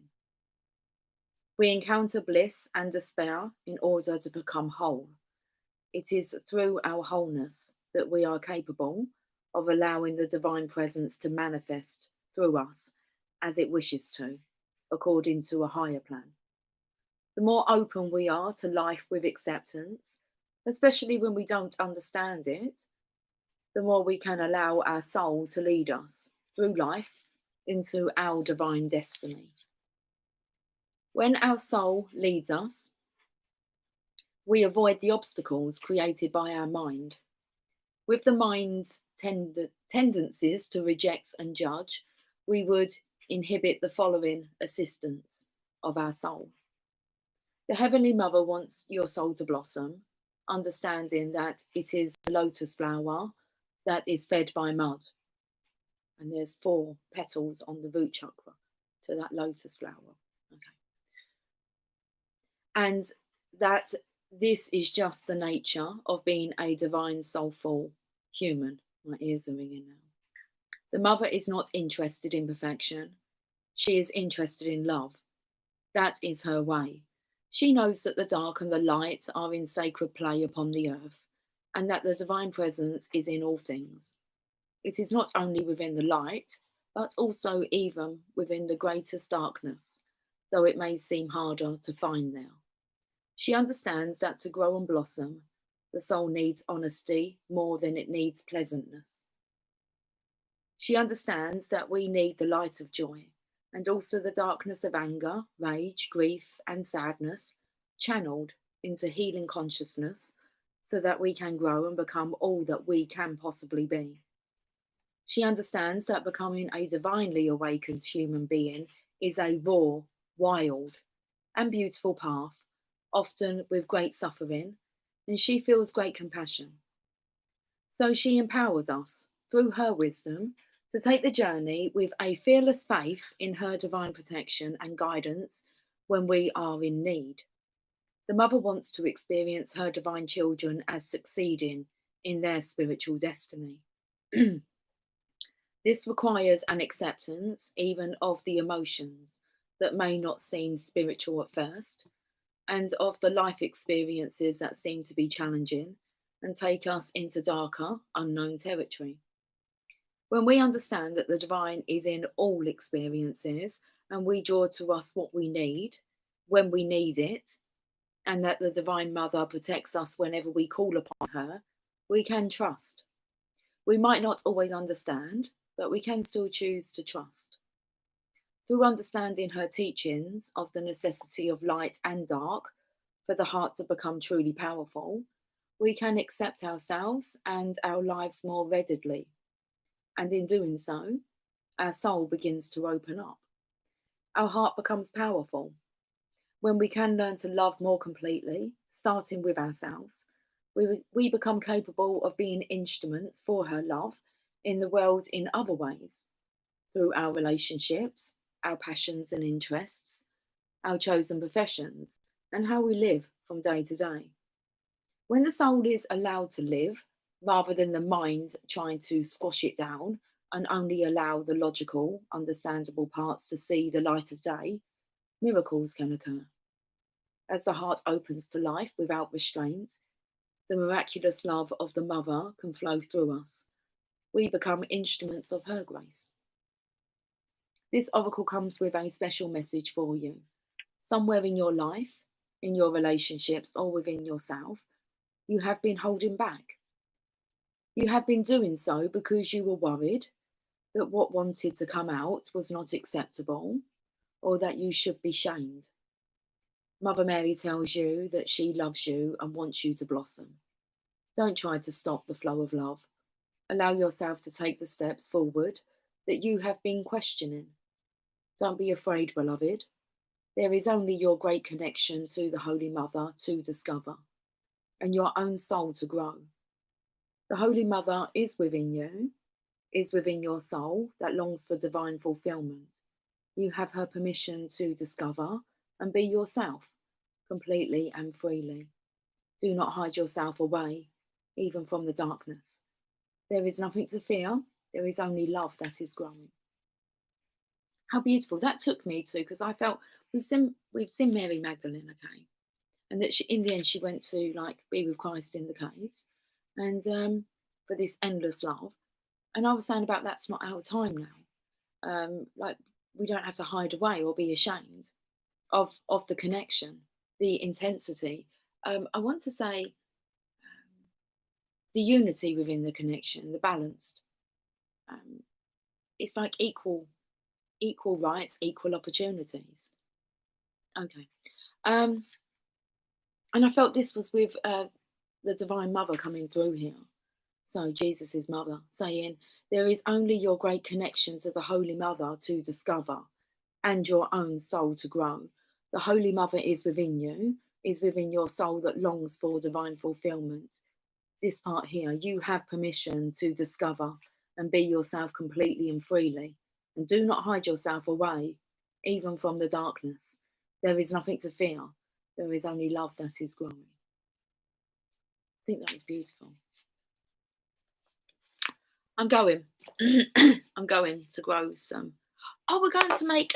We encounter bliss and despair in order to become whole. It is through our wholeness that we are capable of allowing the divine presence to manifest through us as it wishes to, according to a higher plan. The more open we are to life with acceptance, especially when we don't understand it, the more we can allow our soul to lead us through life into our divine destiny. When our soul leads us, we avoid the obstacles created by our mind. With the mind's tendencies to reject and judge, we would inhibit the following assistance of our soul. The Heavenly Mother wants your soul to blossom, understanding that it is a lotus flower that is fed by mud. And there's 4 petals on the root chakra to that lotus flower. Okay. And that this is just the nature of being a divine soulful human. My ears are ringing now. The mother is not interested in perfection. She is interested in love. That is her way. She knows that the dark and the light are in sacred play upon the earth, and that the divine presence is in all things. It is not only within the light, but also even within the greatest darkness, though it may seem harder to find there. She understands that to grow and blossom, the soul needs honesty more than it needs pleasantness. She understands that we need the light of joy, and also the darkness of anger, rage, grief, and sadness channeled into healing consciousness so that we can grow and become all that we can possibly be. She understands that becoming a divinely awakened human being is a raw, wild, and beautiful path, often with great suffering, and she feels great compassion. So she empowers us, through her wisdom, to take the journey with a fearless faith in her divine protection and guidance when we are in need. The mother wants to experience her divine children as succeeding in their spiritual destiny. This requires an acceptance even of the emotions that may not seem spiritual at first, and of the life experiences that seem to be challenging and take us into darker, unknown territory. When we understand that the divine is in all experiences and we draw to us what we need when we need it, and that the Divine Mother protects us whenever we call upon her, we can trust. We might not always understand, but we can still choose to trust. Through understanding her teachings of the necessity of light and dark for the heart to become truly powerful, we can accept ourselves and our lives more readily. And in doing so, our soul begins to open up. Our heart becomes powerful. When we can learn to love more completely, starting with ourselves, we become capable of being instruments for her love in the world in other ways, through our relationships, our passions and interests, our chosen professions, and how we live from day to day. When the soul is allowed to live, rather than the mind trying to squash it down and only allow the logical, understandable parts to see the light of day, miracles can occur. As the heart opens to life without restraint, the miraculous love of the mother can flow through us. We become instruments of her grace. This oracle comes with a special message for you. Somewhere in your life, in your relationships, or within yourself, you have been holding back. You have been doing so because you were worried that what wanted to come out was not acceptable, or that you should be shamed. Mother Mary tells you that she loves you and wants you to blossom. Don't try to stop the flow of love. Allow yourself to take the steps forward that you have been questioning. Don't be afraid, beloved. There is only your great connection to the Holy Mother to discover, and your own soul to grow. The Holy Mother is within you, is within your soul that longs for divine fulfillment. You have her permission to discover and be yourself, completely and freely. Do not hide yourself away, even from the darkness. There is nothing to fear. There is only love that is growing. How beautiful that took me to, because I felt we've seen Mary Magdalene, okay, and that in the end she went to be with Christ in the caves, and for this endless love. And I was saying about that's not our time now. We don't have to hide away or be ashamed of the connection, the intensity. I want to say the unity within the connection, the balanced. It's like equal rights, equal opportunities. Okay. And I felt this was with the Divine Mother coming through here. So Jesus's mother saying, there is only your great connection to the Holy Mother to discover and your own soul to grow. The Holy Mother is within you, is within your soul that longs for divine fulfillment. This part here, you have permission to discover and be yourself completely and freely. And do not hide yourself away, even from the darkness. There is nothing to fear. There is only love that is growing. I think that was beautiful. I'm going. I'm going to grow some. Oh, we're going to make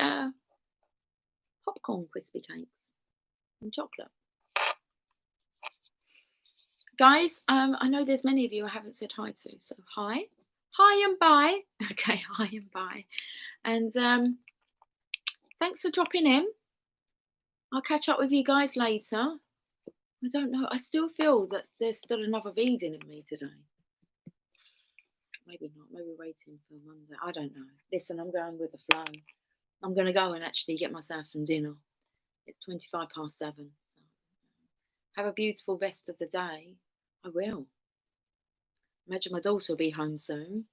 popcorn crispy cakes and chocolate. Guys, I know there's many of you I haven't said hi to. So hi and bye. Okay, hi and bye. And thanks for dropping in. I'll catch up with you guys later. I don't know. I still feel that there's still another reading in me today. Maybe not. Maybe waiting for Monday. I don't know. Listen, I'm going with the flow. I'm going to go and actually get myself some dinner. It's 7:25. So have a beautiful rest of the day. I will. Imagine my daughter will be home soon.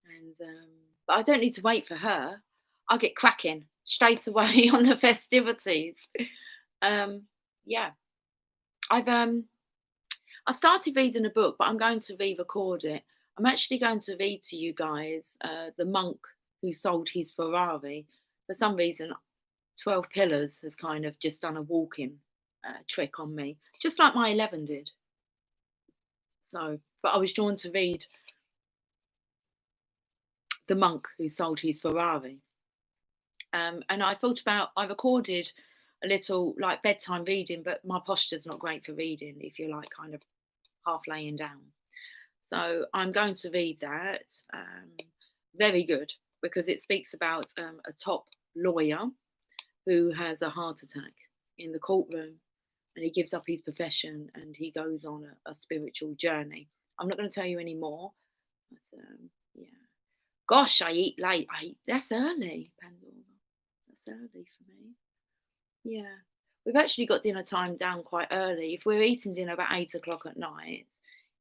And but I don't need to wait for her. I'll get cracking straight away on the festivities. Um, yeah. I started reading a book, but I'm going to re-record it. I'm actually going to read to you guys The Monk Who Sold His Ferrari. For some reason, 12 Pillars has kind of just done a walking trick on me, just like my 11 did. So, but I was drawn to read The Monk Who Sold His Ferrari. And I recorded a little like bedtime reading, but my posture's not great for reading if you're like kind of half laying down. So I'm going to read that. Very good, because it speaks about a top lawyer who has a heart attack in the courtroom, and he gives up his profession and he goes on a spiritual journey. I'm not going to tell you any more, but yeah. Gosh, I eat late. That's early, Pandora. That's early for me. Yeah. We've actually got dinner time down quite early. If we're eating dinner about 8 o'clock at night,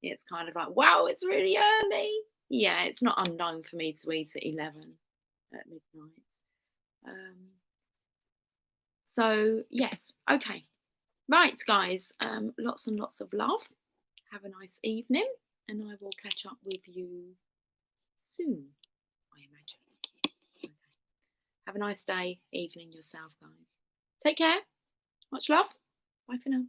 it's kind of like, wow, it's really early. Yeah, it's not unknown for me to eat at 11 at midnight. So, yes, okay. Right, guys, lots and lots of love. Have a nice evening, and I will catch up with you soon, I imagine. Okay. Have a nice day, evening yourself, guys. Take care. Much love. Bye for now.